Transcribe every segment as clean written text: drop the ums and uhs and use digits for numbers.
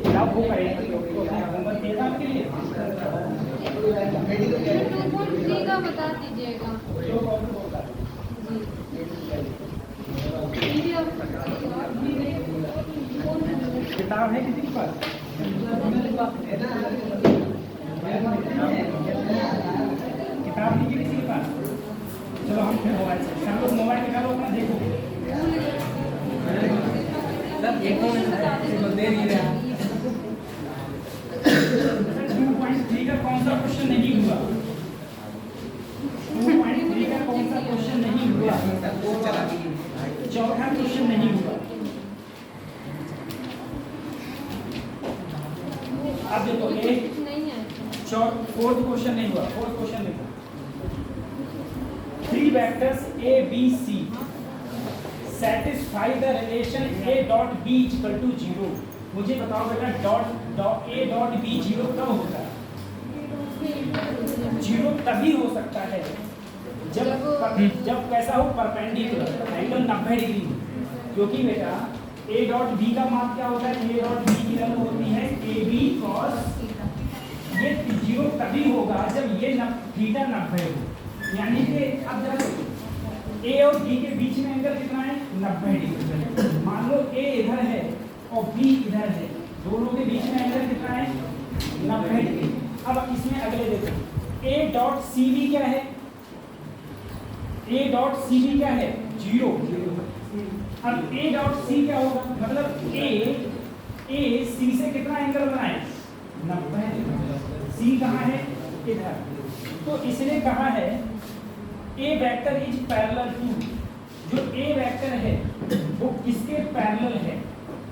अब वो करेंगे होमवर्क दिया था आपके लिए। 2.3 का बता दीजिएगा किताब है किसी के पास? किताब नहीं है किसी के पास? चलो हम फिर मोबाइल से सब लोग मोबाइल निकालो अपना देखो। एक दे नहीं रहा। 2.3 का कौन सा क्वेश्चन नहीं हुआ? 2.3 का कौन सा क्वेश्चन नहीं हुआ? चौथा क्वेश्चन नहीं हुआ। अब देखो एक फोर्थ क्वेश्चन नहीं हुआ। फोर्थ क्वेश्चन देखो 3 vectors a b c satisfy the relation a dot b equal to 0। मुझे बताओ बेटा डॉट a dot b 0 कब होता है? 0 तभी हो सकता है जब कैसा हो, परपेंडिकुलर एंगल 90 डिग्री हो। क्योंकि बेटा a डॉट b का मान क्या होता है? a डॉट b की वैल्यू होती है ab cos। ये 0 तभी होगा जब ये थीटा 90 हो। यानी कि अब जरा a और b के बीच में एंगल कितना है? 90 डिग्री। मान लो a इधर है और b इधर है, दोनों के बीच में एंगल कितना है? 90 डिग्री। अब इसमें अगले देखो a डॉट cb क्या है? a डॉट cb क्या है? 0। अब a डॉट c क्या होगा? मतलब a c से कितना एंगल बनाए? 90 डिग्री। c कहाँ है? इधर। तो इसने कहा है a vector is parallel to, जो a वेक्टर है वो किसके पैरेलल है?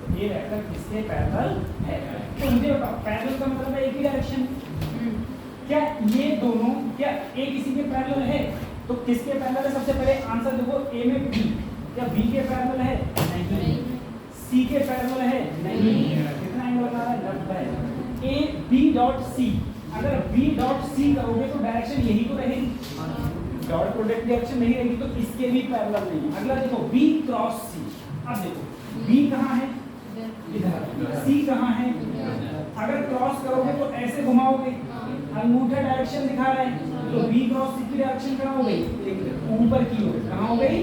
a वेक्टर किसके पैरेलल है? तो मुझे बताओ पैरेलल का मतलब है एक ही डायरेक्शन। क्या ये दोनों क्या a किसी के पैरेलल है? तो किसके पैरेलल है? सबसे पहले आंसर देखो a में b, क्या b के पैरेलल है? नहीं। c के पैरेलल है? नहीं। कितना एंगल बना रहा है? 90। a b डॉट c, अगर b डॉट c करोगे तो डायरेक्शन यही तो रहेगी, डॉट प्रोडक्ट डायरेक्शन नहीं रहेगी, तो इसके भी पैरेलल नहीं। अगला देखो b क्रॉस c। अब देखो b कहाँ है? इधर। c कहाँ है? अगर क्रॉस करोगे तो ऐसे घुमाओगे, अंगूठा डायरेक्शन दिखा रहा है, तो b क्रॉस c की डायरेक्शन कहाँ हो गई? ऊपर की ओर। कहाँ हो गई?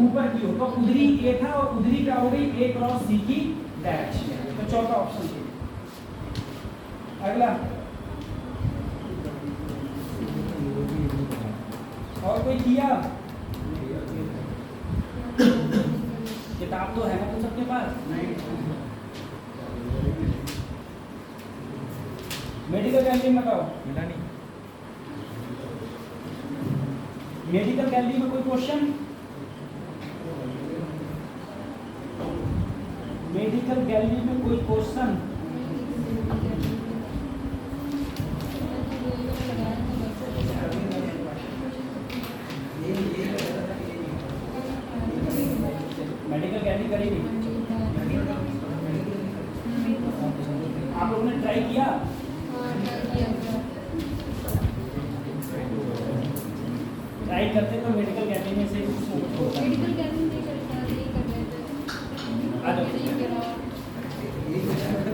ऊपर की ओर। तो उधरी a था और उधरी क्या हो गई? a क्रॉस c की डायरेक्शन। तो चौथा ऑप्शन। अगला और कोई किया? किताब तो है ना तुम सबके पास? नहीं। मेडिकल गैलरी में बताओ। मिला नहीं। मेडिकल गैलरी में कोई क्वेश्चन? मेडिकल गैलरी में कोई क्वेश्चन? मेडिकल गैलरी करेगी? आप लोगों ने ट्राई किया? ट्राई करते तो मेडिकल गैलरी में से मेडिकल गैलरी नहीं कर रहे थे।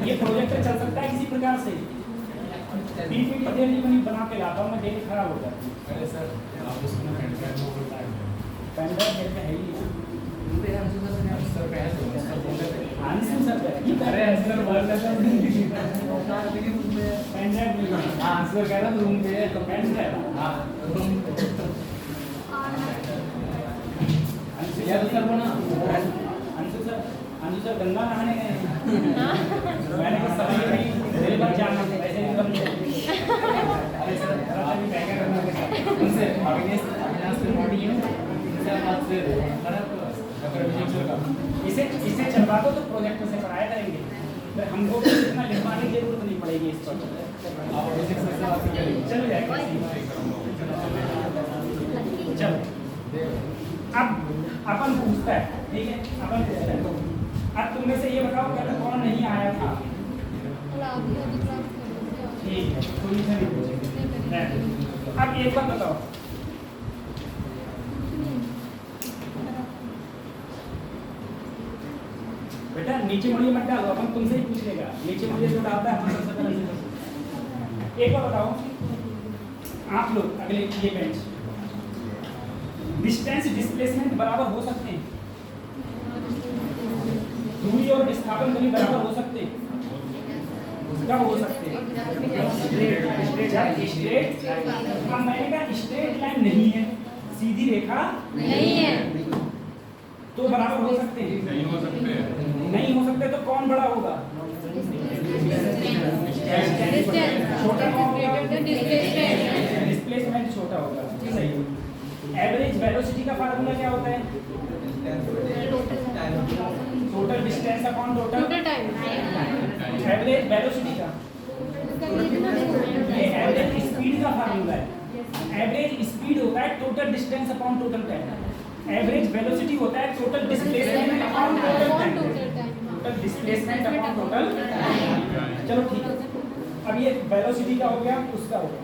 ये प्रोजेक्ट चल सकता है किसी प्रकार से? पीपीटी डेली बना के लाता हूँ मैं, डेली खराब हो जाती है। अरे सर आप उसमें पेन ड्राइव है ही आंसर सर ये कर रहे हैं सर बोल रहे हैं पेन ड्राइव नहीं। आंसर कह रहा रूम पे है तो पेन ड्राइव। हां रूम यार सर बोला अंशु सर गंगा नहाने गए। मैंने कहा सभी नहीं मेरे पास जाना है ऐसे नहीं करना। अरे सर अभी बैकअप करना है उनसे अविनाश से बॉडी है इनसे बात से डॉक्टर विजय सर का इसे चलवा दो तो प्रोजेक्ट से पढ़ाया करेंगे। फिर हमको इतना लिखवाने की जरूरत नहीं पड़ेगी इस पर। आप फिजिक्स से बात करेंगे चल जाएगा। चलो अब अपन पूछता है, ठीक है? अपन पूछता है अब तुम में से ये बताओ कल कौन नहीं आया था? ठीक है कोई नहीं पूछेंगे। अब एक बात बताओ बेटा नीचे मुड़िए मत डालो, अपन तुमसे ही पूछ लेगा। नीचे मुड़िए जो डालता है अपन सबसे पहले से। एक बार बताओ आप लोग, अगले ये बेंच, डिस्टेंस डिस्प्लेसमेंट बराबर हो सकते हैं? दूरी और विस्थापन कभी बराबर हो सकते हैं? कब हो सकते हैं? स्ट्रेट। अब मैंने कहा स्ट्रेट लाइन नहीं है, सीधी रेखा नहीं है, तो बराबर हो सकते हैं? नहीं हो सकते। नहीं हो सकते तो कौन बड़ा होगा? छोटा कौन होगा? डिस्प्लेसमेंट छोटा होगा। सही है। एवरेज वेलोसिटी का फार्मूला क्या होता है? Total distance upon total time. Average velocity का, ये एवरेज स्पीड का फार्मूला है। एवरेज स्पीड होता है total distance upon total time. Average velocity होता है total displacement upon total time. Total displacement upon total. चलो ठीक है, अब ये वेलोसिटी का हो गया, उसका हो गया।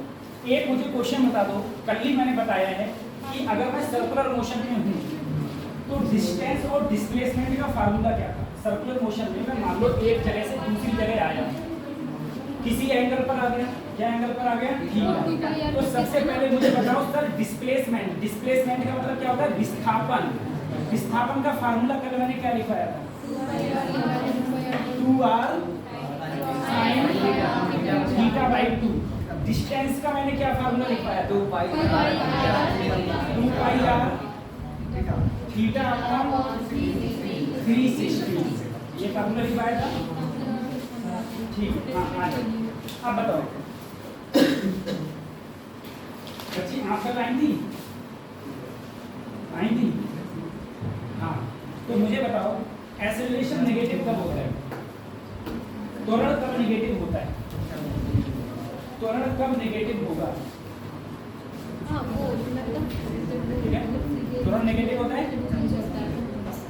एक मुझे क्वेश्चन बता दो, कल ही मैंने बताया है कि अगर मैं सर्कुलर मोशन में हूँ तो डिस्टेंस और डिस्प्लेसमेंट का फार्मूला क्या था? सर्कुलर मोशन में मैं मान लो एक जगह से दूसरी जगह आया, किसी एंगल पर आ गया। क्या एंगल पर आ गया? थीटा। तो सबसे पहले मुझे बताओ सर, डिस्प्लेसमेंट, डिस्प्लेसमेंट का मतलब क्या होता है? विस्थापन। विस्थापन का फार्मूला कल मैंने क्या लिखवाया था? 2r sin theta by 2। Distance का मैंने क्या फार्मूला लिखवाया? 2 पाई r थीटा अपॉन 360। ये फार्मूला लिखवाया था। ठीक है, हाँ आ जाओ। अब बताओ बच्ची, आंसर आई थी? आई थी? हाँ, तो मुझे बताओ एक्सेलरेशन नेगेटिव कब होता है? त्वरण कब नेगेटिव होता है? त्वरण कब नेगेटिव होगा? ठीक है, त्वरण नेगेटिव होता है।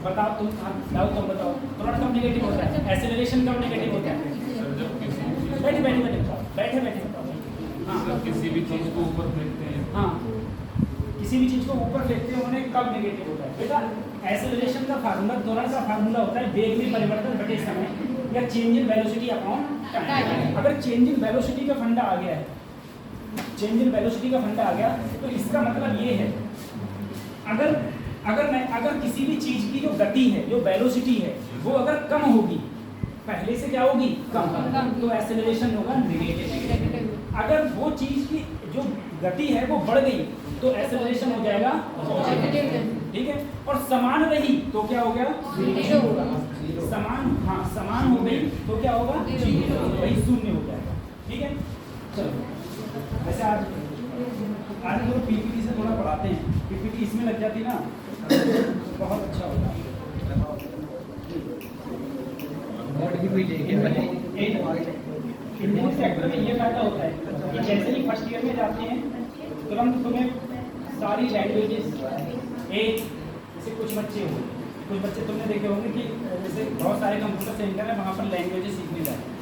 बताओ तुम, तुम बताओ त्वरण कब नेगेटिव होता है? एक्सेलरेशन कब नेगेटिव होता है? बैठे बैठे बैठे बताओ, बैठे बैठे बताओ। हाँ, किसी भी चीज को ऊपर फेंकते हैं। हाँ, किसी भी चीज को ऊपर फेंकते हैं उन्हें कब नेगेटिव होता है? बेटा एक्सेलरेशन का फार्मूला, त्वरण का फार्मूला होता है वेग में परिवर्तन बटे समय या change in velocity upon time. अगर चेंज इन वेलोसिटी का फंडा आ गया है, चेंज इन वेलोसिटी का फंडा आ गया तो इसका मतलब ये है, अगर किसी भी चीज की जो गति है, जो वेलोसिटी है, वो अगर कम होगी, पहले से क्या होगी? कम, तो एक्सेलरेशन होगा नेगेटिव। अगर वो चीज की जो गति है वो बढ़ गई तो एक्सेलरेशन हो जाएगा पॉजिटिव। ठीक है, और समान रही तो क्या हो गया? जीरो होगा। समान, हाँ समान हो गई तो क्या होगा? जीरो, वही शून्य हो जाएगा। ठीक है, चलो वैसे आज लोग पीपीटी से थोड़ा पढ़ाते हैं, पीपीटी इसमें लग जाती ना बहुत अच्छा होता है। इंजीनियरिंग सेक्टर में ये फायदा होता है कि जैसे ही फर्स्ट ईयर में जाते हैं तुरंत तुम्हें सारी लैंग्वेजेस, एक जैसे कुछ बच्चे तुमने देखे होंगे कि जैसे बहुत सारे कंप्यूटर सेंटर है, वहाँ पर लैंग्वेजेस सीखने जाते हैं।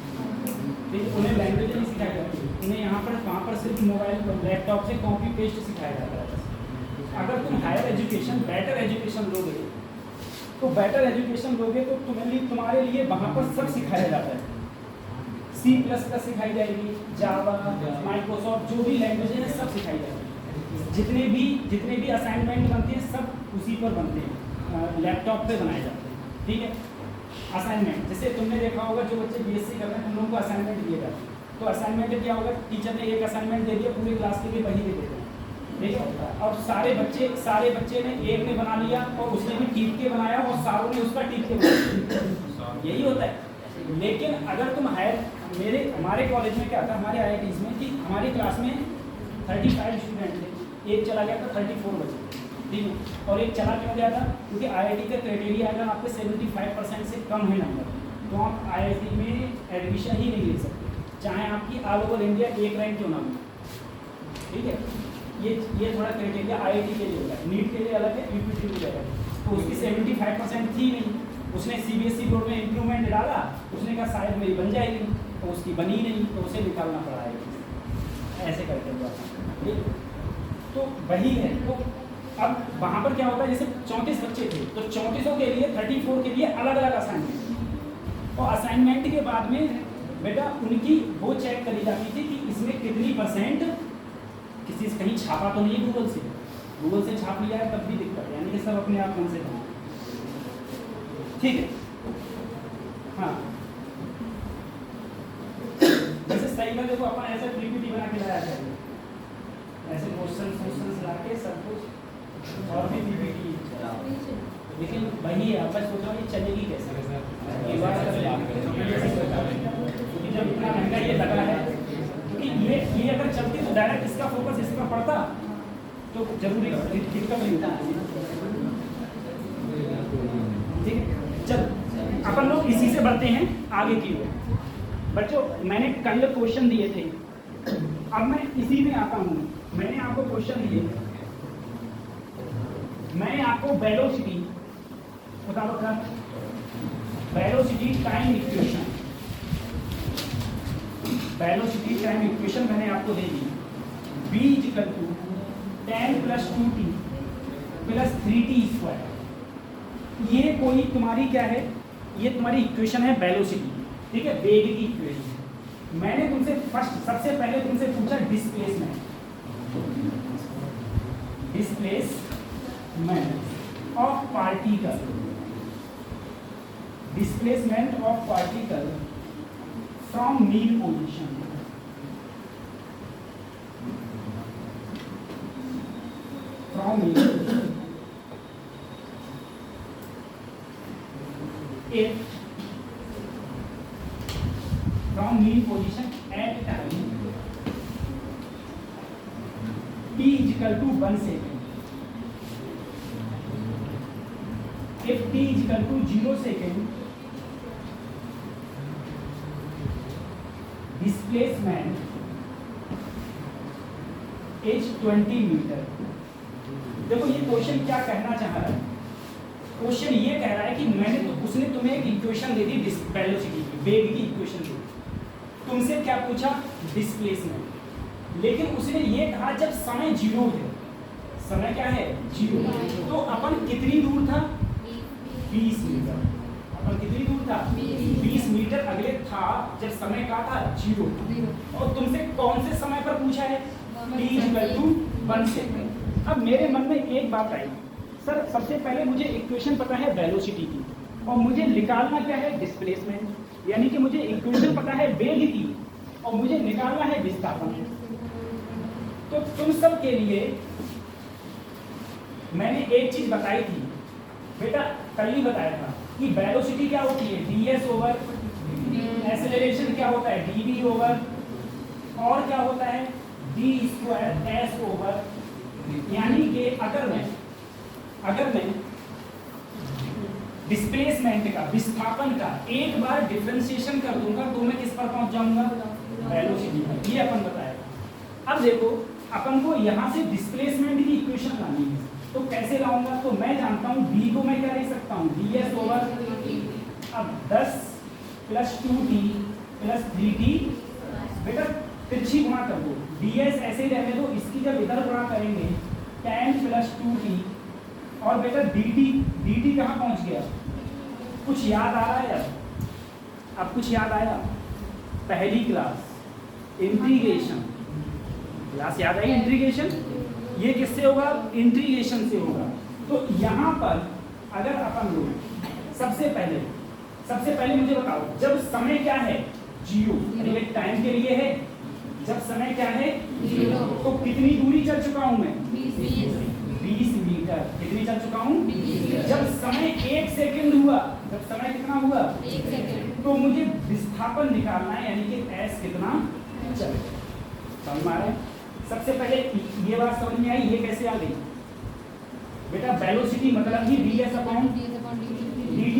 ठीक है, उन्हें लैंग्वेज नहीं सिखाया जाता, उन्हें वहाँ पर सिर्फ मोबाइल लैपटॉप से कॉपी पेस्ट सिखाया जाता है। अगर तुम हायर एजुकेशन, बेटर एजुकेशन लोगे तो तुम्हारे लिए वहाँ पर सब सिखाया जाता है। C++ सिखाई जाएगी, जावा, माइक्रोसॉफ्ट, जो भी लैंग्वेज है सब सिखाई जाएगी। जितने भी असाइनमेंट बनते हैं सब उसी पर बनते हैं, लैपटॉप पे बनाए जाते हैं। ठीक है, असाइनमेंट जैसे तुमने देखा होगा, जो बच्चे BSc कर रहे हैं उन लोगों को असाइनमेंट दिए जाते हैं, तो असाइनमेंट क्या होगा? टीचर ने एक असाइनमेंट दे दिया, पूरी क्लास के लिए वही दे देते हैं। ठीक है, और सारे बच्चे ने एक ने बना लिया और उसने भी टीप के बनाया और सारों ने उसका टीप के बनाया, यही होता है। लेकिन अगर तुम हमारे कॉलेज में क्या था, हमारे IITs में, कि हमारी क्लास में 35 स्टूडेंट थे, एक चला गया था 34 बचे। ठीक है, और एक चला क्यों गया था? क्योंकि IIT का क्राइटेरिया अगर आपके 75% से कम है नंबर तो आप IIT में एडमिशन ही नहीं ले सकते, चाहे आपकी ऑल ओवर इंडिया एक रैंक क्यों ना हो। ठीक है, ये थोड़ा क्राइटेरिया IIT के लिए होता है, नीट के लिए अलग है, UPT के लिए अलग है। तो उसकी 75% थी नहीं, उसने CBSE बोर्ड में इम्प्रूवमेंट डाला, उसने कहा शायद मेरी बन जाएगी, तो उसकी बनी नहीं, तो उसे निकालना पड़ा है, ऐसे करके हुआ। ठीक, तो वही है। तो अब वहाँ पर क्या होता है, जैसे 34 बच्चे थे तो 34 के लिए 34 के लिए अलग अलग असाइनमेंट, और असाइनमेंट के बाद में बेटा उनकी वो चेक करी जाती थी कि इसमें कितनी परसेंट किसी से कहीं छापा तो नहीं है गूगल से छाप लिया है तब भी दिक्कत है, यानी कि सब अपने आप कौन से करें। ठीक है, हाँ वैसे सही का देखो अपन ऐसे पीपीटी बना के लाया चाहिए, ऐसे क्वेश्चन ला के सब कुछ और भी पीपीटी, लेकिन वही है आप बस सोचो ये चलेगी कैसे, ये बात क्योंकि जब इतना महंगा ये लगा है, क्योंकि ये अगर चलती तो डायरेक्ट इसका फोकस इस पर पड़ता तो जरूरी दिक्कत नहीं होता। ठीक, चल अपन लोग इसी से बढ़ते हैं आगे की ओर। बच्चों मैंने कल क्वेश्चन दिए थे, अब मैं इसी में आता हूँ। मैंने आपको क्वेश्चन दिए, मैंने आपको velocity velocity time equation, velocity time equation मैंने आपको दे दी। v equal to 10 + 2t + 3t²। ये कोई तुम्हारी क्या है, ये तुम्हारी इक्वेशन है वेलोसिटी, ठीक है, वेग की इक्वेशन। मैंने तुमसे सबसे पहले तुमसे पूछा displacement of particle, displacement of particle from mean position. From mean position if from mean position at time t equal to 1 second, if t equal to 0 second, displacement is 20 meter। देखो ये question क्या कहना चाह रहा है, question ये कह रहा है कि उसने तुम्हें एक इक्वेशन दे दी वेलोसिटी की, वेग की इक्वेशन दी, तुमसे क्या पूछा डिस्प्लेसमेंट, लेकिन उसने ये कहा जब समय 0 है, समय क्या है 0, तो अपन कितनी दूर था 20 मीटर, अपन कितनी दूर था 20 मीटर अगले था जब समय का था 0, और तुमसे कौन से समय पर पूछा है t = 1 सेकंड। अब मेरे मन में एक बात आई, सर सबसे पहले मुझे इक्वेशन पता है वेलोसिटी की और मुझे निकालना क्या है डिस्प्लेसमेंट, यानी कि मुझे इक्वेशन पता है वेग की और मुझे निकालना है विस्थापन। तो तुम सब के लिए मैंने एक चीज बताई थी बेटा, कल ही बताया था कि वेलोसिटी क्या होती है ds ओवर एक्सेलरेशन क्या होता है dv ओवर, और क्या होता है d² s ओवर। यानी कि अगर मैं डिस्प्लेसमेंट का, विस्थापन का एक बार डिफरेंशिएशन कर दूंगा तो मैं किस पर पहुंच जाऊंगा वेलोसिटी पर, ये अपन बताया। अब देखो अपन को यहाँ से डिस्प्लेसमेंट की इक्वेशन लानी है, तो कैसे लाऊंगा, तो मैं जानता हूँ v को मैं क्या लिख सकता हूँ ds ओवर, अब 10 + 2t + 3t, बेटा तिरछी गुणा कर दो, ds ऐसे ही रहने दो, इसकी जब इधर गुणा करेंगे 10 + 2t, और बेटा dt कहाँ पहुंच गया, कुछ याद आ रहा है अब कुछ याद आया, पहली क्लास इंटीग्रेशन क्लास याद आई, इंटीग्रेशन ये किससे होगा इंटीग्रेशन से होगा। तो यहाँ पर अगर अपन लोग सबसे पहले मुझे बताओ जब समय क्या है 0, ये टाइम के लिए है, जब समय क्या है 0, तो कितनी दूरी चल चुका हूं मैं 20 मीटर, कितनी चल चुका हूँ, जब समय 1 सेकंड हुआ, जब समय कितना हुआ 1 सेकंड, तो मुझे विस्थापन निकालना है, यानी कि s कितना चलेगा। समझ में आ रहा है? सबसे पहले ये बात समझ में आई, ये कैसे आ गई बेटा, वेलोसिटी मतलब ही ds/dt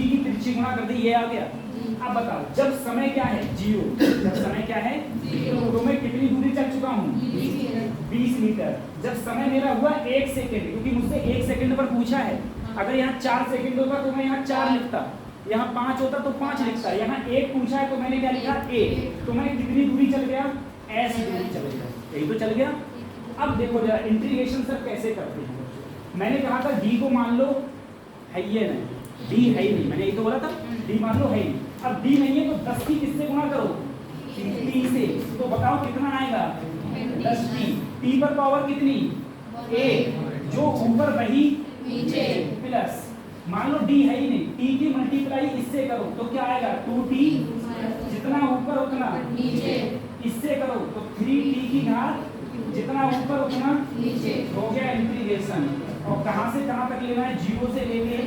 की तिरछी गुणा कर दी, ये आ गया। अब बताओ जब समय क्या है 0, जब समय क्या है 0, तो मैं कितनी दूरी चल चुका हूँ 20 मीटर। जब समय मेरा हुआ 1 सेकंड, क्योंकि मुझसे 1 सेकंड पर पूछा है, अगर यहाँ 4 सेकंड होता तो मैं यहाँ 4 लिखता, यहाँ 5 होता तो 5 लिखता, यहाँ 1 पूछा है तो मैंने क्या लिखा 1, तो मैं कितनी दूरी चल गया s दूरी चल गया, यही तो चल गया। अब देखो जरा इंटीग्रेशन सर कैसे करते हैं, मैंने कहा था d को मान लो है ये नहीं, d है ही नहीं, मैंने यही तो बोला था, डी मान लो है ही। अब डी नहीं है तो 10 की किससे गुणा करो, टी से। तो बताओ कितना आएगा, 10t। टी पर पावर कितनी, 1, जो ऊपर वही नीचे प्लस, मान लो डी है ही नहीं, टी की मल्टीप्लाई इससे करो तो क्या आएगा, 2t, जितना ऊपर उतना नीचे इससे करो तो 3t की घात जितना ऊपर उतना नीचे हो गया इंटीग्रेशन। और कहां से कहां तक लेना है, 0 से लेके।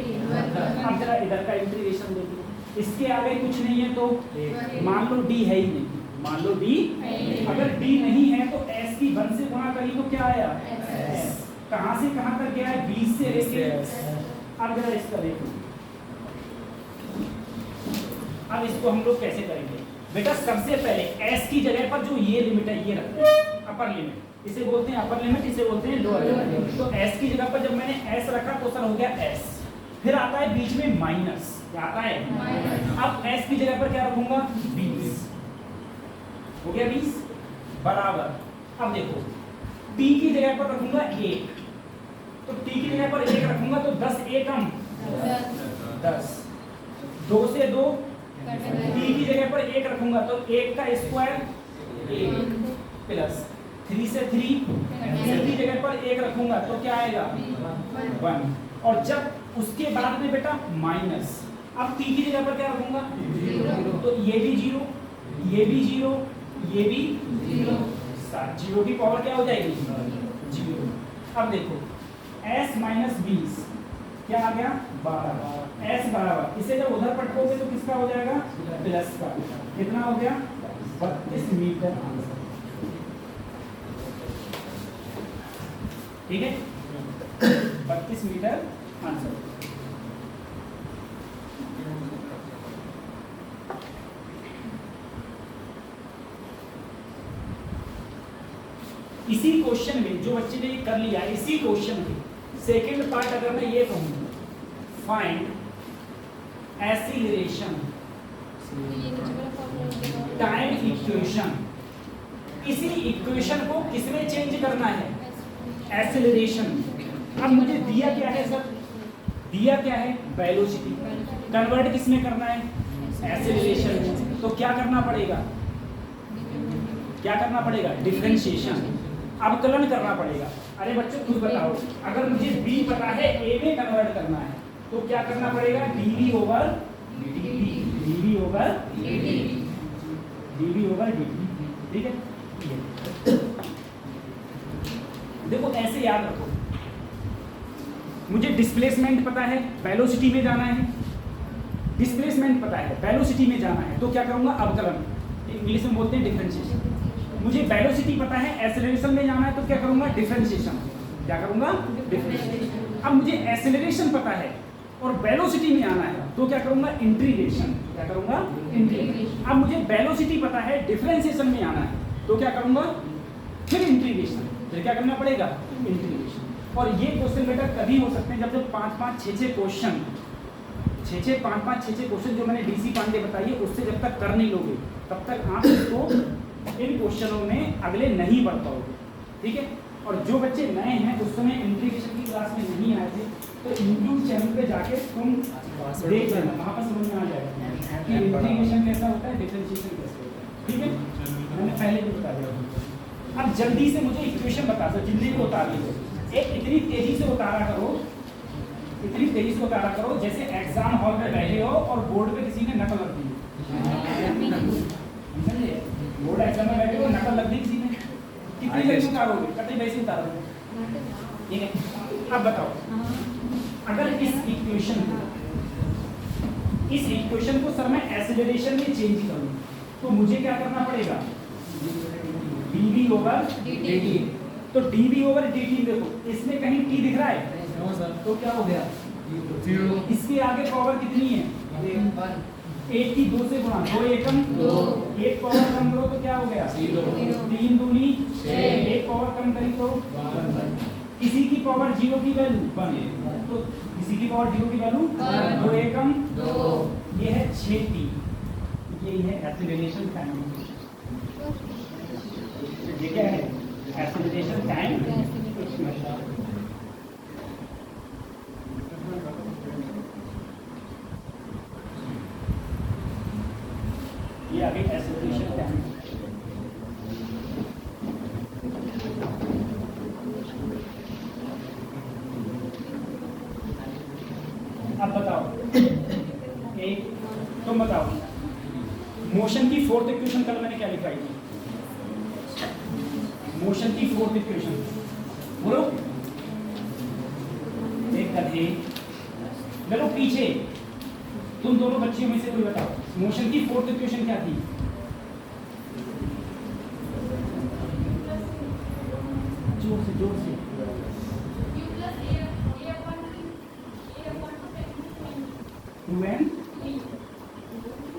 अब जरा इधर का इंटीग्रेशन देखिए, इसके आगे कुछ नहीं है तो मान लो डी है ही नहीं, मान लो डी, अगर डी नहीं है तो s की 1 से गुणा करी तो क्या आया, s। कहां से कहां तक गया है, 20 से लेके। अब जरा इसका देखो, अब इसको हम लोग कैसे करेंगे बेटा, सबसे पहले s की जगह पर जो ये लिमिट है ये रखते हैं, अपर लिमिट, इसे बोलते हैं अपर लिमिट, इसे बोलते हैं लोअर लिमिट। तो s की जगह पर जब मैंने s रखा तो सर हो गया s, फिर आता है बीच में माइनस, क्या आता है माइनस। अब s की जगह पर क्या रखूंगा, 20, हो गया 20 बराबर। अब देखो t की जगह पर रखूंगा 1, तो t की जगह पर 1 रखूंगा तो 10 एकम 10, 2 से 2, t की जगह पर 1 रखूंगा तो 1 का स्क्वायर 1 प्लस 3 से 3, t की जगह पर 1 रखूंगा तो क्या आएगा 1, और जब उसके बाद में बेटा माइनस, अब t की जगह पर क्या रखूंगा 0, तो ये भी 0, ये भी 0, ये भी 0, 0 की पावर क्या हो जाएगी 0। अब देखो s माइनस 20 क्या आ गया 12, s बराबर, इसे जब उधर पटकोगे तो किसका हो जाएगा प्लस का, कितना हो गया 32 मीटर आंसर, ठीक है 32 मीटर आंसर। इसी क्वेश्चन में जो बच्चे ने कर लिया, इसी क्वेश्चन के सेकंड पार्ट अगर मैं ये कहूँ, फाइंड एक्सीलरेशन टाइम इक्वेशन, इसी इक्वेशन को किसमें चेंज करना है, एक्सीलरेशन। अब मुझे दिया क्या है सर, दिया क्या है वेलोसिटी, कन्वर्ट किसमें करना है एक्सीलरेशन, तो क्या करना पड़ेगा, क्या करना पड़ेगा डिफरेंशिएशन, अवकलन करना पड़ेगा। अरे बच्चों खुद बताओ, अगर मुझे b पता है a में कन्वर्ट करना है तो क्या करना पड़ेगा, dv over dt, dv over dt, dv over dt, ठीक है। देखो ऐसे याद रखो, मुझे डिस्प्लेसमेंट पता है, वेलोसिटी में जाना है, डिस्प्लेसमेंट पता है, वेलोसिटी में जाना है, तो क्या करूंगा अवकलन, इंग्लिश में बोलते हैं डिफरेंशिएशन। मुझे वेलोसिटी पता है, एक्सेलरेशन में जाना है तो क्या करूंगा डिफरेंशिएशन, क्या करूंगा डिफरेंशिएशन। अब मुझे एक्सेलरेशन पता है और वेलोसिटी में आना है तो क्या करूंगा इंटीग्रेशन, क्या करूंगा इंटीग्रेशन। अब मुझे वेलोसिटी पता है, डिफरेंशिएशन में आना है तो क्या करूंगा फिर इंटीग्रेशन, फिर क्या करना पड़ेगा इंटीग्रेशन। और ये क्वेश्चन बेटा कभी हो सकते हैं जब जब 5-5, 6-6 क्वेश्चन, 6-6, 5-5, 6-6 क्वेश्चन जो मैंने डीसी पांडे बताइए उससे जब तक कर नहीं लोगे तब तक आप इसको इन क्वेश्चनों में अगले नहीं पढ़ पाओगे, ठीक है। और जो बच्चे नए हैं उस समय इंटीग्रेशन की क्लास में नहीं आए थे तो यूट्यूब चैनल पे जाके तुम देख लेना, वहाँ पर समझ में आ जाएगा कि इंटीग्रेशन कैसा होता है, डिफरेंशिएशन कैसे होता है, ठीक है। मैंने पहले भी बता दिया। अब जल्दी से मुझे इक्वेशन बता दो जितने को उतार लीजिए, एक इतनी तेजी से उतारा करो, इतनी तेजी से उतारा करो जैसे एग्जाम हॉल में बैठे हो और बोर्ड पे किसी ने नकल रख दी, बोर्ड एग्जाम में बैठे हो नकल लग दी किसी ने, कितनी देर में उतारोगे, कतई वैसे उतारोगे, ठीक है। अब बताओ अगर इस इक्वेशन को सर मैं एक्सेलरेशन में चेंज करूं तो मुझे क्या करना पड़ेगा dv ओवर dt, तो dv ओवर dt देखो इसमें कहीं t दिख रहा है तो क्या हो गया 0, इसके आगे पावर कितनी है 1 की 2 से गुणा, 2 एकम 2, 1 पावर कम करो तो क्या हो गया 0, 3 दूनी 6, 1 पावर कम करी तो 1, किसी की पावर 0 की वैल्यू 1, तो किसी की पावर 0 की वैल्यू 2 एकम 2, ये है 6t, ये है एक्सीलरेशन टाइम, ये क्या है एक्सीलरेशन टाइम। ये आ गई एक्सेलरेशन टाइम। अब बताओ, एक तुम बताओ, मोशन की फोर्थ इक्वेशन कल मैंने क्या लिखाई थी? मोशन की फोर्थ इक्वेशन बोलो। एक गधे, चलो पीछे, तुम दोनों बच्चियों में से कोई बताओ, मोशन की फोर्थ इक्वेशन क्या थी? जोर से जोर से।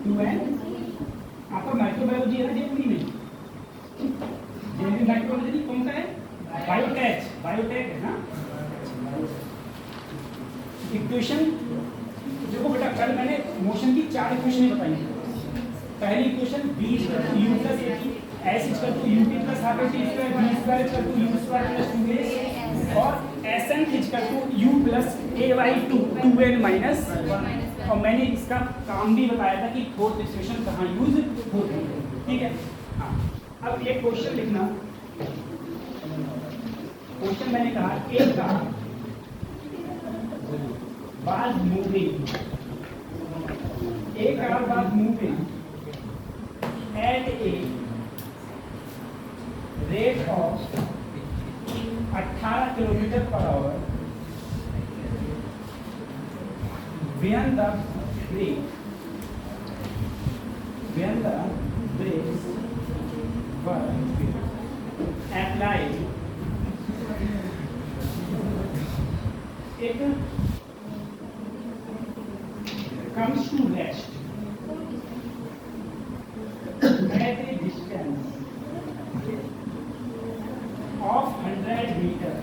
टू एन आपका माइक्रोबायोलॉजी है ना जेपी में? जेपी माइक्रोबायोलॉजी कौन सा है? बायोटेक, बायोटेक है ना? इक्वेशन देखो बेटा, कल मैंने मोशन की 4 इक्वेशन बताई थी। पहली equation b u plus s equal to ut plus half t square b square equal to u square plus 2a और sn equal to u plus ay 2n minus 1। और मैंने इसका काम भी बताया था कि फोर्थ इक्वेशन कहाँ यूज होती है, ठीक है? हाँ, अब एक क्वेश्चन लिखना। क्वेश्चन मैंने कहा एक का was moving, a car was moving at a rate of 18 kilometre per hour when the brakes were applied, it comes to rest at a distance of 100 meter.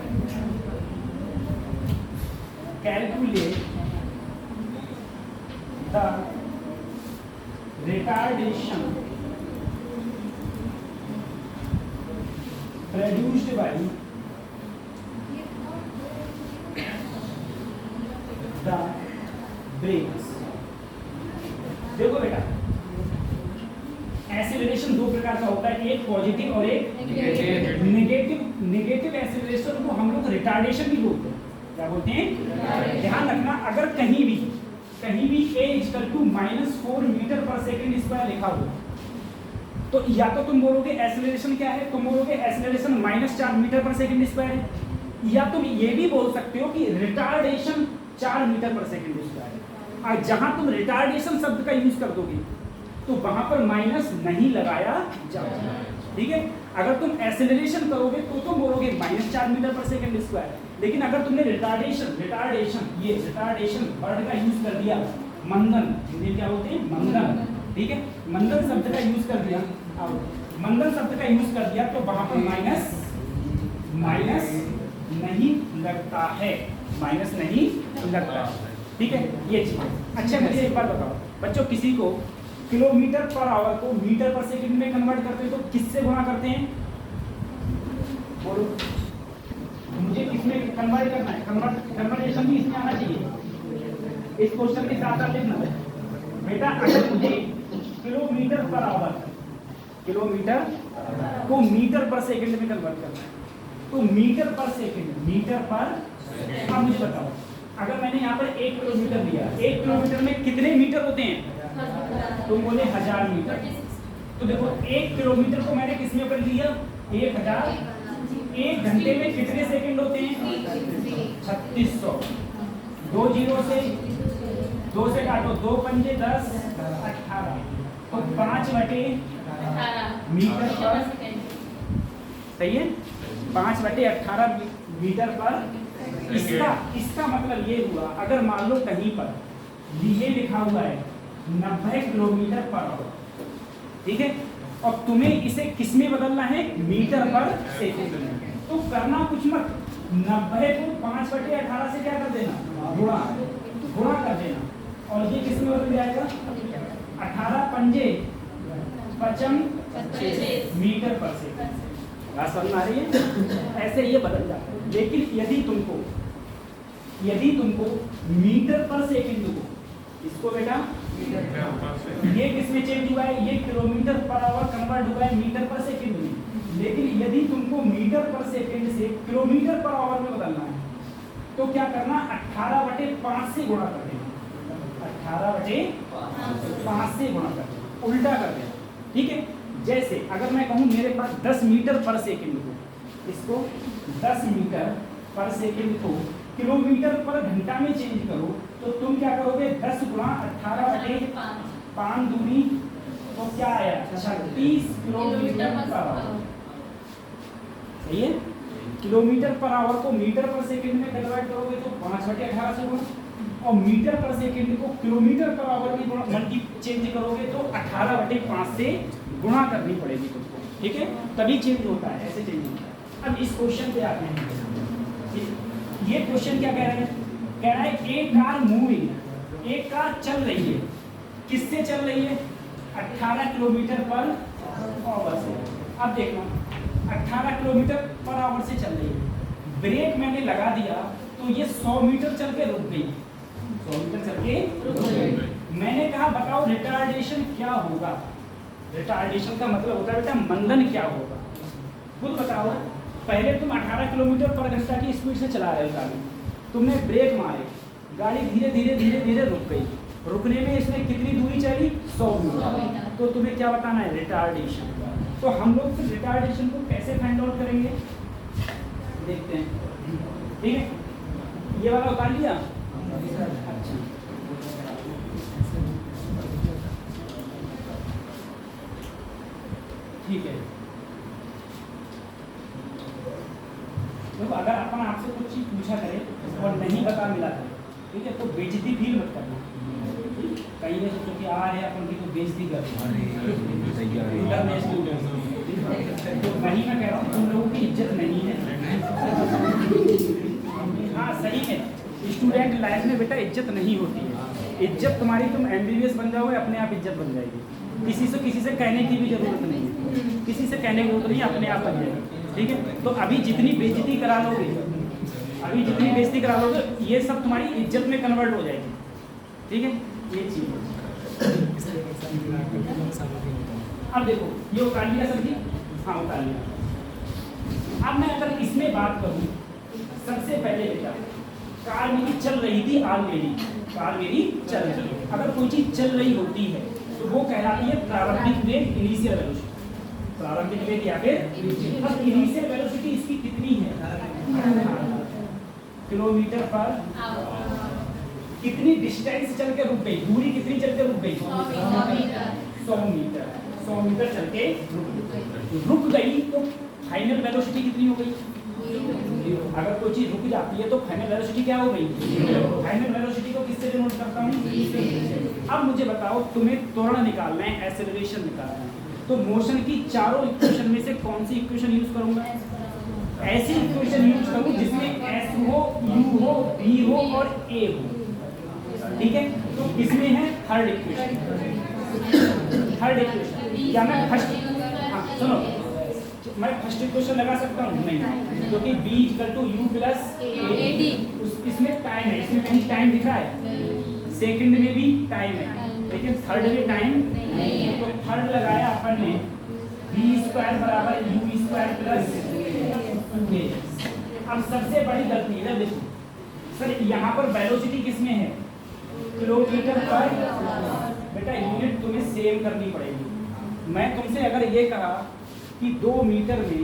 Calculate the retardation produced by the brakes. देखो बेटा, acceleration दो प्रकार का होता है, एक positive और एक नेगेटिव। नेगेटिव एक्सीलरेशन को हम लोग रिटार्डेशन भी बोलते हैं। क्या बोलते हैं? ध्यान रखना, अगर कहीं भी a इक्वल टू -4 मीटर पर सेकंड स्क्वायर लिखा हो तो या तो तुम बोलोगे एक्सीलरेशन क्या है, तुम बोलोगे एक्सीलरेशन -4 मीटर पर सेकंड स्क्वायर है, या तुम ये भी बोल सकते हो कि रिटार्डेशन 4 मीटर पर सेकंड स्क्वायर है। और जहां तुम रिटार्डेशन शब्द का यूज कर दोगे तो वहां पर माइनस नहीं लगाया जाएगा, ठीक है? अगर तुम एक्सेलरेशन करोगे तो तुम बोलोगे -4 मीटर पर सेकंड स्क्वायर, लेकिन अगर तुमने ये रिटार्डेशन वर्ड का यूज कर दिया, मंदन, हिंदी क्या बोलते हैं? मंदन, ठीक है? मंदन शब्द का यूज कर दिया, मंदन शब्द का यूज कर दिया तो वहां पर माइनस नहीं लगता है, माइनस नहीं लगता है, ठीक है? ये चीज। अच्छा मुझे एक बात बताओ बच्चों, किसी को किलोमीटर पर आवर को मीटर पर सेकंड में कन्वर्ट करते हैं तो किससे गुणा करते हैं? बोलो, मुझे किसमें कन्वर्ट करना है? कन्वर्टेशन भी इसमें आना चाहिए, इस क्वेश्चन के साथ साथ लिखना बेटा। अगर मुझे किलोमीटर पर आवर, किलोमीटर को मीटर पर सेकंड में कन्वर्ट करना है तो मीटर पर सेकंड, अब मुझे बताओ, अगर मैंने यहाँ पर 1 किलोमीटर लिया, 1 किलोमीटर में कितने मीटर होते हैं? तुम बोले 1000 मीटर। तो देखो 1 किलोमीटर को मैंने किस में कर लिया? 1000। 1 घंटे में कितने सेकंड होते हैं? 3600। 2 जीरो से 2 से काटो, 2 पंजे 10, 18 तो 5/18 मीटर पर, सही है? 5/18 मीटर पर। इसका मतलब ये हुआ, अगर मान लो कहीं पर ये लिखा हुआ है 90 किलोमीटर पर आवर, ठीक है? और तुम्हें इसे किस में बदलना है? मीटर पर सेकंड में। तो करना कुछ मत, 90 को 5/18 से क्या कर देना? गुणा कर देना, और ये किस में बदल जाएगा? 18 पंजे 55 मीटर पर सेकंड। बात समझ आ रही है? ऐसे ये बदल जाता है। लेकिन यदि तुमको मीटर पर सेकंड को, इसको बेटा ये किसमें चेंज हुआ है? ये किलोमीटर पर आवर कन्वर्ट हुआ है मीटर पर सेकंड में। लेकिन यदि तुमको मीटर पर सेकंड से किलोमीटर पर आवर में बदलना है तो क्या करना? 18/5 से गुणा कर देना। 18/5 से गुणा कर देना, उल्टा कर देना। ठीक है, जैसे अगर मैं कहूँ मेरे पास 10 मीटर पर सेकंड को, इसको 10 मीटर पर सेकंड को किलोमीटर पर घंटा में चेंज करो तो तुम क्या करोगे? 10 गुणा 18/5 दूनी तो क्या आया? 36 किलोमीटर पर आवर। सही है? किलोमीटर पर आवर को मीटर पर सेकंड में कन्वर्ट करोगे तो 5/18 से गुणा, और मीटर पर सेकंड को किलोमीटर पर आवर में गुणा मल्टी चेंज करोगे तो 18/5 से गुणा करनी पड़ेगी तुमको। ठीक है, तभी चेंज होता है, ऐसे चेंज होता है। अब इस क्वेश्चन पे आते हैं। ये क्वेश्चन क्या कह रहा है? कह रहा है एक कार मूविंग, एक कार चल रही है। किससे चल रही है? 18 किलोमीटर पर आवर से। अब देखना, 18 किलोमीटर पर आवर से चल रही है, ब्रेक मैंने लगा दिया तो ये 100 मीटर चल के रुक गई। 100 मीटर चल के रुक गई। मैंने कहा बताओ रिटार्डेशन क्या होगा? रिटार्डेशन का मतलब होता है बेटा मंदन क्या होगा? खुद बताओ। पहले तुम 18 किलोमीटर पर घंटा की स्पीड से चला रहे हो गाड़ी, तुमने ब्रेक मारे, गाड़ी धीरे धीरे धीरे धीरे रुक गई। रुकने में इसने कितनी दूरी चली? 100 मीटर। तो तुम्हें क्या बताना है? रिटार्डेशन। तो हम लोग फिर रिटार्डेशन को कैसे फाइंड आउट करेंगे देखते हैं। ठीक है, ये वाला उतार लिया। अच्छा, ठीक है। तो अगर अपन आपसे कुछ चीज पूछा करे और नहीं बता मिला है, ठीक है, तो बेइज्जती फील मत करना। कहीं ने सोचो कि आ रहे अपन की तो बेइज्जती कर तो वही मैं कह रहा हूँ, तुम लोगों की इज्जत नहीं है। हाँ सही है, स्टूडेंट लाइफ में बेटा इज्जत नहीं होती है। इज्जत तुम्हारी, तुम MBBS बन जाओगे अपने आप इज्जत बन जाएगी। किसी से कहने की भी जरूरत नहीं है, किसी से कहने की जरूरत नहीं, अपने आप बन जाएगी। ठीक है, तो अभी जितनी बेइज्जती करा लोगे, ये सब तुम्हारी इज्जत में कन्वर्ट हो जाएगी। ठीक है, ये चीज। अब देखो ये उतार लिया सर जी। हाँ उतार लिया। अब मैं अगर इसमें बात करूँ, सबसे पहले बेटा कार मेरी चल रही थी ऑलरेडी, कार मेरी चल रही है। अगर कोई चीज चल रही होती है तो वो कहलाती है प्रारंभिक वेग, इनिशियल वेलोसिटी। प्रारंभिक वेग या फिर अब इनिशियल वेलोसिटी इसकी कितनी है? किलोमीटर पर। कितनी डिस्टेंस चल के रुक गई? दूरी कितनी चल के रुक गई? 100 मीटर। 100 मीटर चल के रुक गई तो फाइनल वेलोसिटी कितनी हो गई? अगर कोई चीज रुक जाती है तो फाइनल वेलोसिटी क्या हो गई? फाइनल वेलोसिटी को किससे डिनोट करता हूँ? अब मुझे बताओ, तुम्हें त्वरण निकालना है, एक्सेलरेशन निकालना है, तो मोशन की चारों इक्वेशन में से कौन सी इक्वेशन यूज करूंगा? ऐसी इक्वेशन यूज करूं जिसमें S हो, U हो, B हो और A हो। ठीक है, तो किसमें है? Third equation. थर्ड इक्वेशन या मैं फर्स्ट, हाँ सुनो, मैं फर्स्ट इक्वेशन लगा सकता हूँ? नहीं, क्योंकि B = U + AD। इसमें टाइम है, इसमें कहीं टाइम दिखा है? सेकंड में भी टाइम है, लेकिन थर्ड में टाइम नहीं है। तो थर्ड लगाया अपन ने, B² = U² + A। अब सबसे बड़ी गलती है देखो सर, यहाँ पर वेलोसिटी किसमें है? किलोमीटर पर। बेटा यूनिट तुम्हें सेम करनी पड़ेगी। मैं तुमसे अगर ये कहा कि 2 मीटर में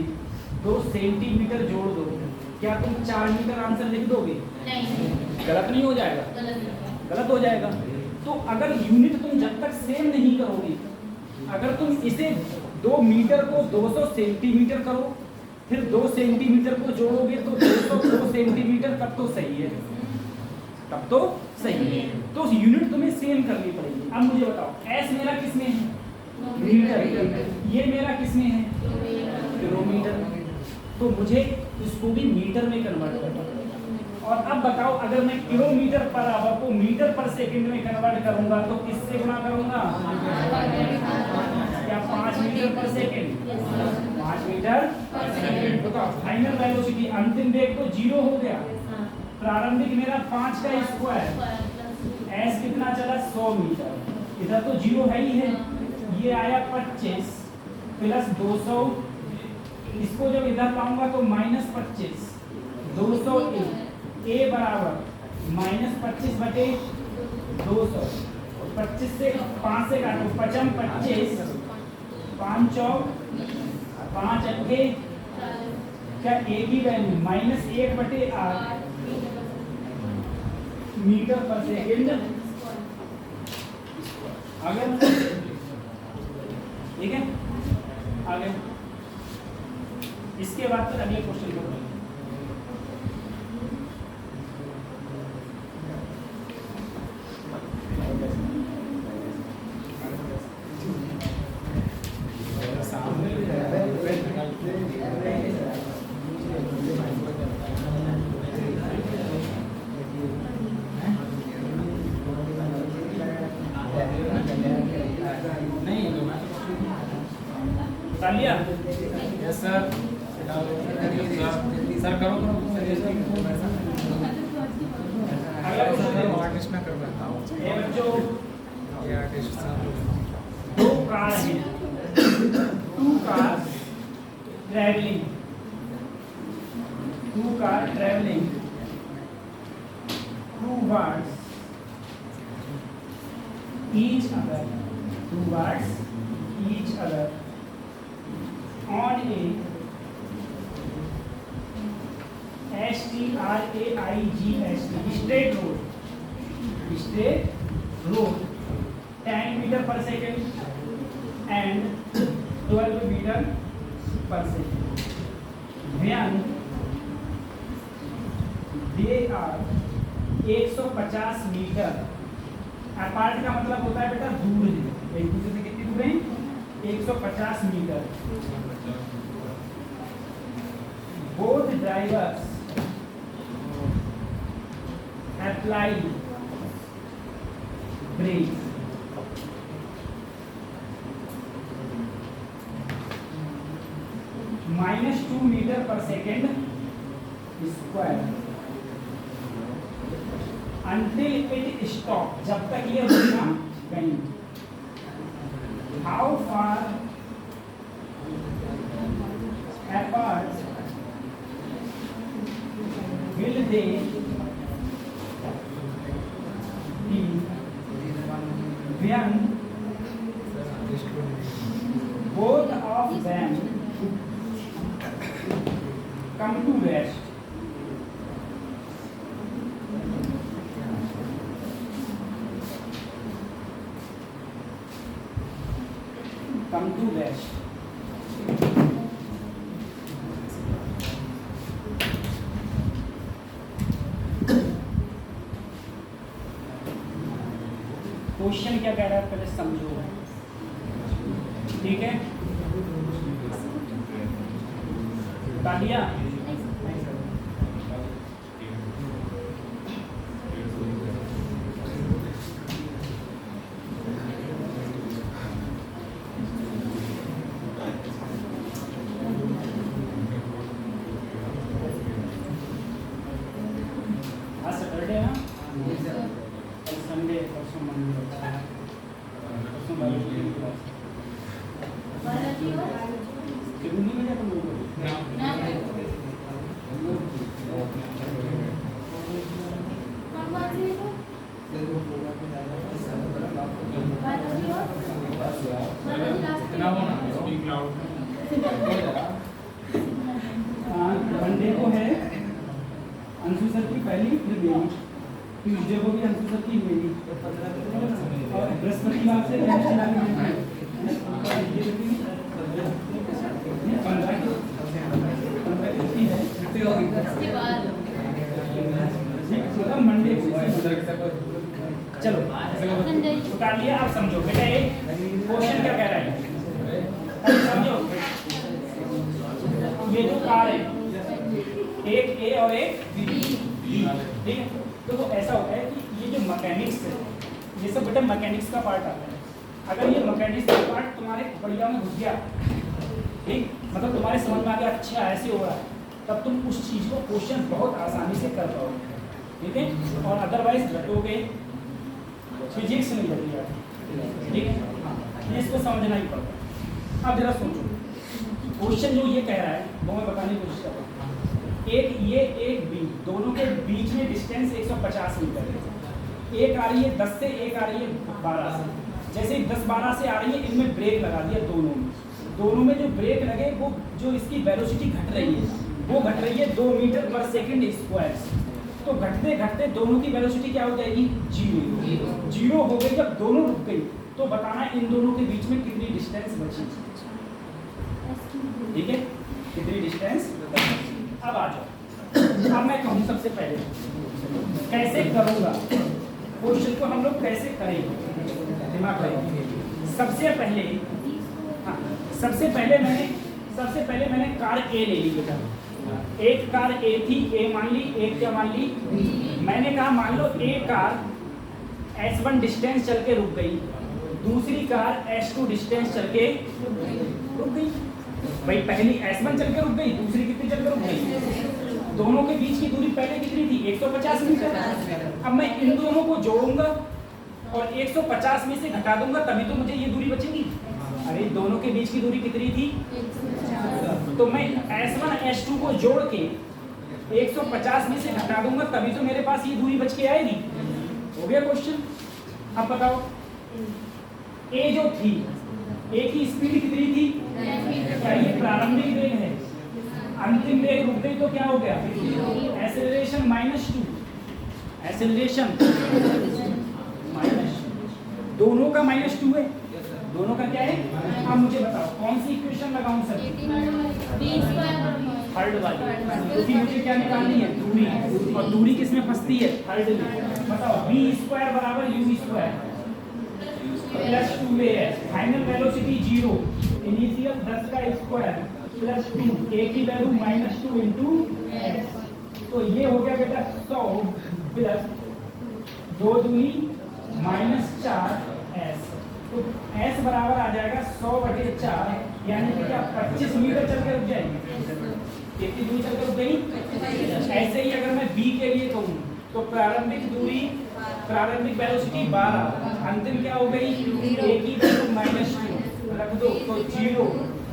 2 सेंटीमीटर जोड़ दो, क्या तुम 4 मीटर आंसर लिख दोगे? नहीं। गलत नहीं हो जाएगा? गलत हो जाएगा। तो अगर यूनिट तुम जब तक सेम नहीं करोगे, अगर तुम इसे 2 मीटर को 200 सेंटीमीटर करो, फिर 2 सेंटीमीटर को जोड़ोगे तो 202 सेंटीमीटर, तब तो सही है, तब तो सही है। तो यूनिट तुम्हें सेम करनी पड़ेगी। अब मुझे बताओ, S मेरा किसमें है? मीटर। ये मेरा किसमें है? किलोमीटर। तो मुझे इसको भी मीटर में कन्वर्ट करना है। और अब बताओ, अगर मैं किलोमीटर पर आवर को मीटर पर सेकंड में कन्वर्ट करूंगा तो किससे गुणा करूंगा? क्या 5 मीटर पर सेकंड? 5 मीटर पर सेकंड। तो फाइनल वेलोसिटी, अंतिम वेग तो 0 हो गया। प्रारंभिक मेरा 5 का स्क्वायर, S कितना चला? 100 मीटर। इधर तो 0 है ही है, ये आया 25 प्लस 200, इसको जब इधर लाऊंगा तो -25 200 ए बराबर -25 बटे 200, 25 से 5 से काटो 55 25 5 चौक 5 अट्ठे, क्या ए की वैल्यू -1 बटे 8 मीटर पर सेकेंड आ गया। ठीक है, आ गया। इसके बाद फिर अगले क्वेश्चन को बता लिया। Yes sir. सर करो अगला क्वेश्चन आर्टिस्ट ना कर रहा ये बच्चों, ये आर्टिस्ट सर दो कार हैं, 2 car travelling, 2 car travelling towards each other on a straight road 10 meter per second and 12 meter per second when they are 150 metre apart का मतलब होता है बेटा दूर है, एक दूसरे से कितनी दूर है 150 metre. Both drivers apply brake -2 metre पर second square until it stop, जब तक ये रुकना नहीं। How far apart will they be when both of them come to rest? Come to rest. Question क्या कह रहा है पहले समझो, ठीक है? बता दिया। सैटरडे है ना, कल संडे, परसों मंडे, परसों बायोलॉजी की क्लास क्यों नहीं भेजा तुम लोगों को? इतना होना स्पीक लाउड। मंडे को है अंशु सर की पहली, फिर मेरी, ट्यूसडे को भी अंशु सर की मेरी, और बृहस्पतिवार से मंडे को। चलो उतार लिया। आप समझो बेटा, एक क्वेश्चन क्या कह रहा है समझो। ये जो कार है, एक ए और एक बी, ठीक है? तो वो ऐसा होता है कि ये जो मैकेनिक्स है, ये सब बेटा मैकेनिक्स का पार्ट आता है। अगर ये मैकेनिक्स का पार्ट तुम्हारे बढ़िया में घुस गया, ठीक, मतलब तुम्हारे समझ में आ गया अच्छा ऐसे हो रहा है, तब तुम उस चीज़ को क्वेश्चन बहुत आसानी से कर पाओगे, ठीक है? और अदरवाइज रटोगे, फिजिक्स नहीं लगी जाती। ठीक है, हाँ, ये इसको समझना ही पड़ता है। अब जरा सोचो, क्वेश्चन जो ये कह रहा है वो मैं बताने की कोशिश कर रहा हूँ। एक ये एक बी, दोनों के बीच में डिस्टेंस 150 मीटर है। एक आ रही है 10 से, एक आ रही है 12 से। जैसे 10-12 से आ रही है, इनमें ब्रेक लगा दिया दोनों में जो ब्रेक लगे वो जो इसकी वेलोसिटी घट रही है वो घट रही है 2 मीटर पर सेकंड स्क्वायर से। तो घटते घटते दोनों की वेलोसिटी क्या हो जाएगी? जीरो हो गई। जब दोनों रुक गई तो बताना इन दोनों के बीच में कितनी डिस्टेंस बची। ठीक है, कितनी डिस्टेंस बची। अब आ जाओ, अब मैं कहूँ सबसे पहले कैसे करूँगा क्वेश्चन को, हम लोग कैसे करेंगे, दिमाग लगाइए। सबसे पहले मैंने कार ए ले ली बेटा। एक कार ए थी, ए मान ली, एक क्या मान ली? मैंने कहा मान लो एक कार S1 डिस्टेंस चल के रुक गई, दूसरी कार S2 डिस्टेंस चल के रुक गई। भाई पहली S1 चल के रुक गई, दूसरी कितनी चल के रुक गई? दोनों के बीच की दूरी पहले कितनी थी? 150 मीटर। अब मैं इन दोनों को जोड़ूंगा और 150 में से घटा दूंगा, तभी तो मुझे ये दूरी बचेगी। अरे दोनों के बीच की दूरी कितनी थी? तो मैं S1 S2 को जोड़ के 150 में से घटा दूंगा, तभी तो मेरे पास ये दूरी बच के आएगी। हो गया क्वेश्चन। अब बताओ, ए जो थी, ए की स्पीड कितनी थी? क्या ये प्रारंभिक वेग है? अंतिम वेग रुक गई तो क्या हो गया? एक्सेलरेशन -2, एक्सेलरेशन -2, दोनों का -2 है। दोनों का क्या है? अब मुझे बताओ कौन सी इक्वेशन लगाऊं सर? थर्ड वाली, क्योंकि मुझे क्या निकालनी है? दूरी। और दूरी किसमें फंसती है? थर्ड में। बताओ v² बराबर u² प्लस 2a है। फाइनल वेलोसिटी 0, इनिशियल 10 का स्क्वायर प्लस 2, a की वैल्यू -2 इंटू s। तो ये हो गया बेटा 100 प्लस 2 दूनी -4s। तो s बराबर आ जाएगा 100/4, यानी कि क्या 25 मीटर चल के रुक जाएगी। कितनी दूरी चल के रुक गई? ऐसे ही अगर मैं b के लिए कहूँ तो प्रारंभिक दूरी, प्रारंभिक वेलोसिटी 12, अंतिम क्या हो गई? a की वैल्यू -2 रख दो तो 0,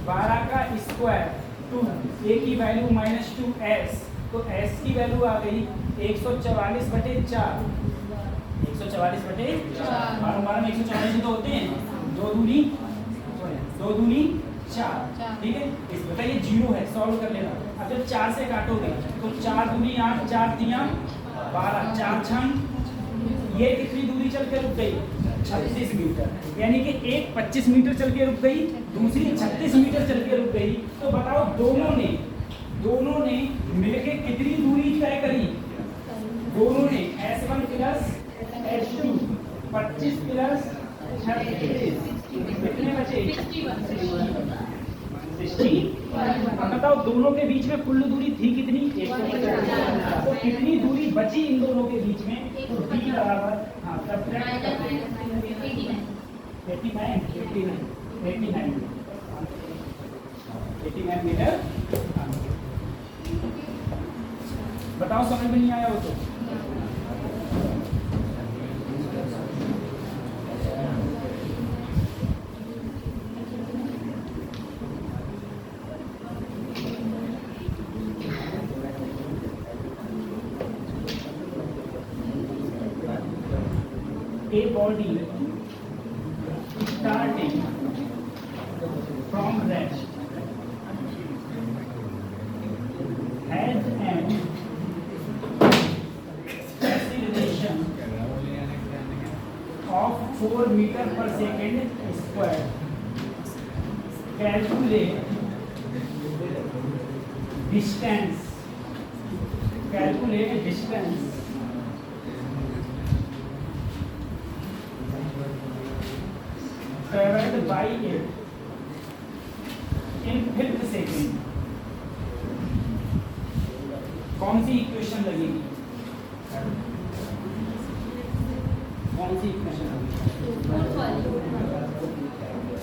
12 का स्क्वायर 2, a की वैल्यू -2s। तो s की वैल्यू आ गई 144/4। 144/4, 12 में 144 तो होते हैं, 2 दूनी 4। ठीक है, इस बताइए 0 है, सॉल्व कर लेना। अब जब 4 से काटोगे तो 4 दूनी 8, 4 तियां 12, 4 छंग, ये कितनी दूरी चल के रुक गई? 36 मीटर। यानी कि एक 25 मीटर चल के रुक गई, दूसरी 36 मीटर चल के रुक गई। तो बताओ दोनों ने मिलके कितनी दूरी तय करी? दोनों ने S1 प्लस S2 25 प्लस 36 कितने बचे? 60। अब बताओ दोनों के बीच में कुल दूरी थी कितनी? 150। तो कितनी दूरी बची इन दोनों के बीच में? तो d बराबर, हाँ, सब्ट्रैक्ट 89 मीटर। बताओ समझ में नहीं आया हो तो? A body starting from rest has an acceleration of 4 meter per second square. Calculate distance. Calculate distance traveled by it in 5th second. कौन सी इक्वेशन लगेगी? कौन सी इक्वेशन लगेगी?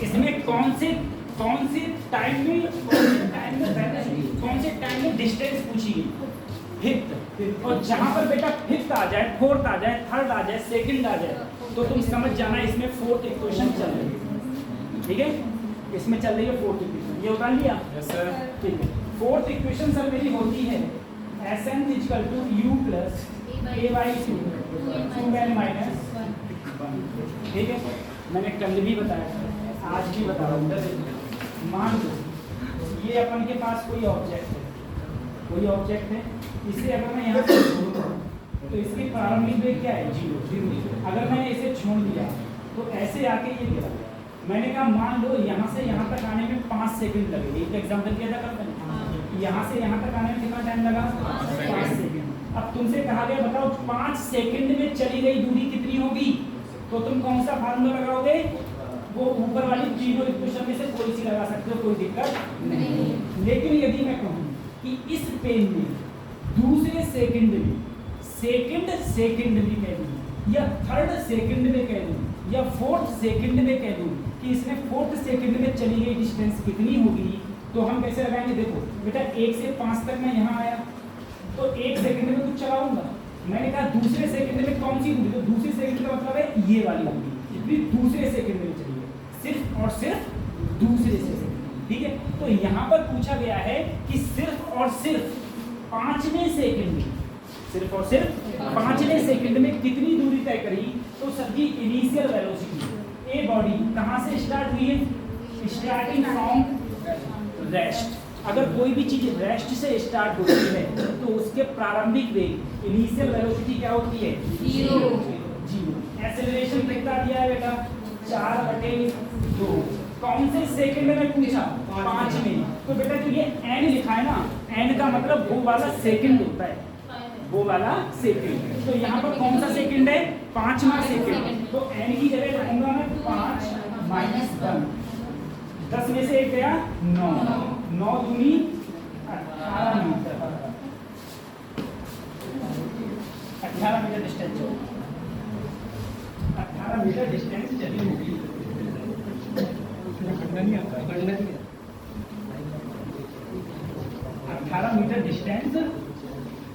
इसमें कौन से टाइम में डिस्टेंस पूछी गई? 5th। और जहां पर बेटा 5th आ जाए, 4th आ जाए, 3rd आ जाए, 2nd आ जाए, तो तुम समझ जाना इसमें फोर्थ इक्वेशन चल रही है, ठीक है, इसमें चल रही है फोर्थ इक्वेशन, ये उतार लिया। Yes sir. ठीक है, फोर्थ इक्वेशन सर मेरी होती है Sn equal to u plus a by 2n minus 1, ठीक है। मैंने कल भी बताया था, आज भी बता रहा हूँ। मान लो ये अपन के पास कोई ऑब्जेक्ट है, कोई ऑब्जेक्ट है, इसे अगर मैं यहाँ से छोड़ तो इसकी प्रारंभिक वेग क्या है, 0। अगर मैंने इसे छोड़ दिया तो ऐसे आके ये गिरा। मैंने कहा मान लो यहाँ से यहाँ तक आने में 5 सेकंड लगे, एक एग्जाम्पल किया था करते हैं, यहाँ से यहाँ तक आने में कितना टाइम लगा, 5 सेकंड। अब तुमसे कहा गया बताओ 5 सेकंड में चली गई दूरी कितनी होगी, तो तुम कौन सा फार्मूला लगाओगे, वो ऊपर वाली तीनों इक्वेशन में से कोई सी लगा सकते हो, कोई दिक्कत नहीं। लेकिन यदि मैं कहूँ कि इस पेन में दूसरे सेकंड में, सेकंड में कह दूँ या थर्ड सेकंड में कह दूँ या फोर्थ सेकंड में कह दूँ कि इसमें फोर्थ सेकंड में चली गई डिस्टेंस कितनी होगी, तो हम कैसे लगाएंगे। देखो बेटा 1 से 5 तक मैं यहाँ आया तो 1 सेकंड में कुछ चलाऊंगा। मैंने कहा दूसरे सेकंड में कौन सी दूरी, तो दूसरे सेकंड का मतलब है ये वाली दूरी, इतनी दूसरे सेकंड में चली है, सिर्फ और सिर्फ दूसरे सेकंड, ठीक है। तो यहाँ पर पूछा गया है कि सिर्फ और सिर्फ 5वें सेकंड में, सिर्फ और सिर्फ 5वें सेकंड में कितनी दूरी तय करी, तो सबकी इनिशियल वेलोसिटी ए बॉडी कहाँ से स्टार्ट हुई है, स्टार्टिंग फ्रॉम रेस्ट। अगर कोई भी चीज रेस्ट से स्टार्ट होती है तो उसके प्रारंभिक वेग इनिशियल वेलोसिटी क्या होती है, 0। एक्सेलरेशन कितना दिया है बेटा, 4/2। कौन से सेकंड में पूछा, 5 में। तो बेटा जो ये n लिखा है ना, n का मतलब वो वाला सेकंड होता है, वो वाला सेकंड। तो यहाँ पर कौन सा सेकंड है, 5वां सेकंड। तो n की जगह रखूंगा मैं 5 माइनस 10 में से 1 गया 9, 9 दूनी 18 metre, 18 metre distance, 18 metre distance चली होगी। 18 मीटर डिस्टेंस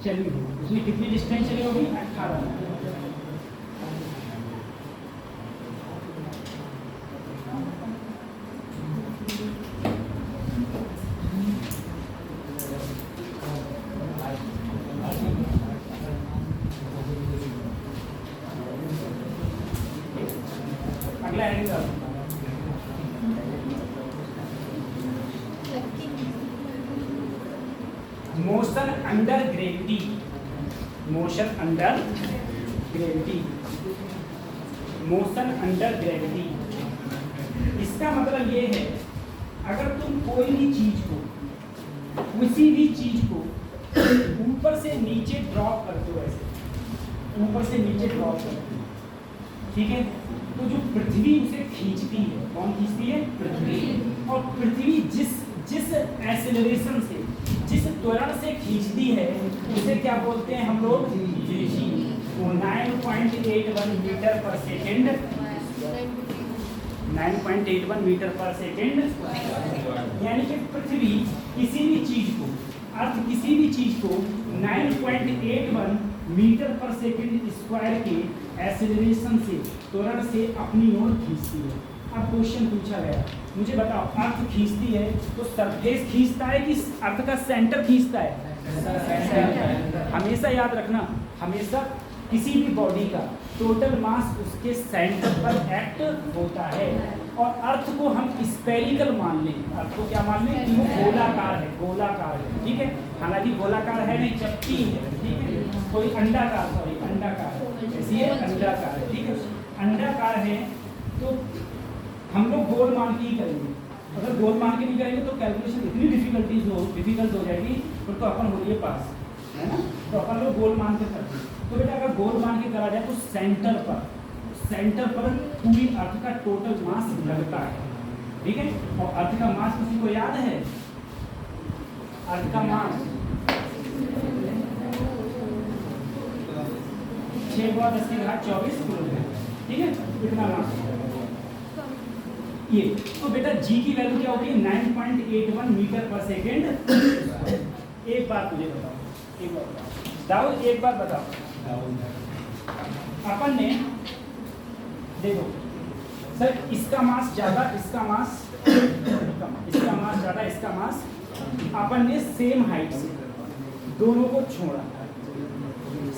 चली होगी। उसमें कितनी डिस्टेंस चली होगी, 18 मीटर। अगला angle motion under gravity, motion under gravity, motion under gravity. इसका मतलब ये है अगर तुम कोई भी चीज को, किसी भी चीज को ऊपर से नीचे ड्रॉप करते हो, ऐसे ऊपर से नीचे ड्रॉप करते हो, ठीक है, तो जो पृथ्वी उसे खींचती है, कौन खींचती है, पृथ्वी। और पृथ्वी जिस एक्सेलरेशन से, जिस त्वरण से खींचती है उसे क्या बोलते हैं हम लोग, वो 9.81 मीटर पर सेकेंड, 9.81 मीटर पर सेकेंड। यानी कि पृथ्वी किसी भी चीज को, अर्थ किसी भी चीज को 9.81 मीटर पर सेकेंड स्क्वायर के एक्सेलरेशन से, त्वरण से अपनी ओर खींचती है। अब क्वेश्चन पूछा गया, मुझे बताओ अर्थ खींचती है तो सरफेस खींचता है कि अर्थ का सेंटर खींचता है, सेंटर। हमेशा याद रखना, हमेशा किसी भी बॉडी का टोटल मास उसके सेंटर पर एक्ट होता है। और अर्थ को हम स्फेरिकल मान लें, अर्थ को क्या मान लें कि वो गोलाकार है, गोलाकार है, ठीक है। हालांकि गोलाकार है नहीं, चपटी है, ठीक है। कोई अंडाकार, सॉरी अंडाकार है, ऐसी है अंडाकार है, ठीक है। अंडाकार है तो हम लोग गोल मान के ही करेंगे। अगर गोल मान के नहीं करेंगे तो कैलकुलेशन इतनी डिफिकल्ट हो जाएगी, तो अपन हो रही है पास, है ना। तो अपन लोग गोल मान के करते हैं। तो बेटा अगर गोल मान के करा जाए तो सेंटर पर पूरी अर्थ का टोटल मास लगता है, ठीक है। और अर्थ का मास किसी को याद है, अर्थ का मास 6×10⁻²⁴ किलोग्राम, ठीक है, इतना मास ये। तो बेटा जी की वैल्यू क्या होगी, 9.81 मीटर पर सेकेंड। एक बात मुझे बताओ, एक बार बताओ दाऊद, एक बात बताओ, अपन ने देखो सर, इसका मास ज्यादा, इसका मास इसका मास ज्यादा, इसका मास, अपन ने सेम हाइट से दोनों को छोड़ा,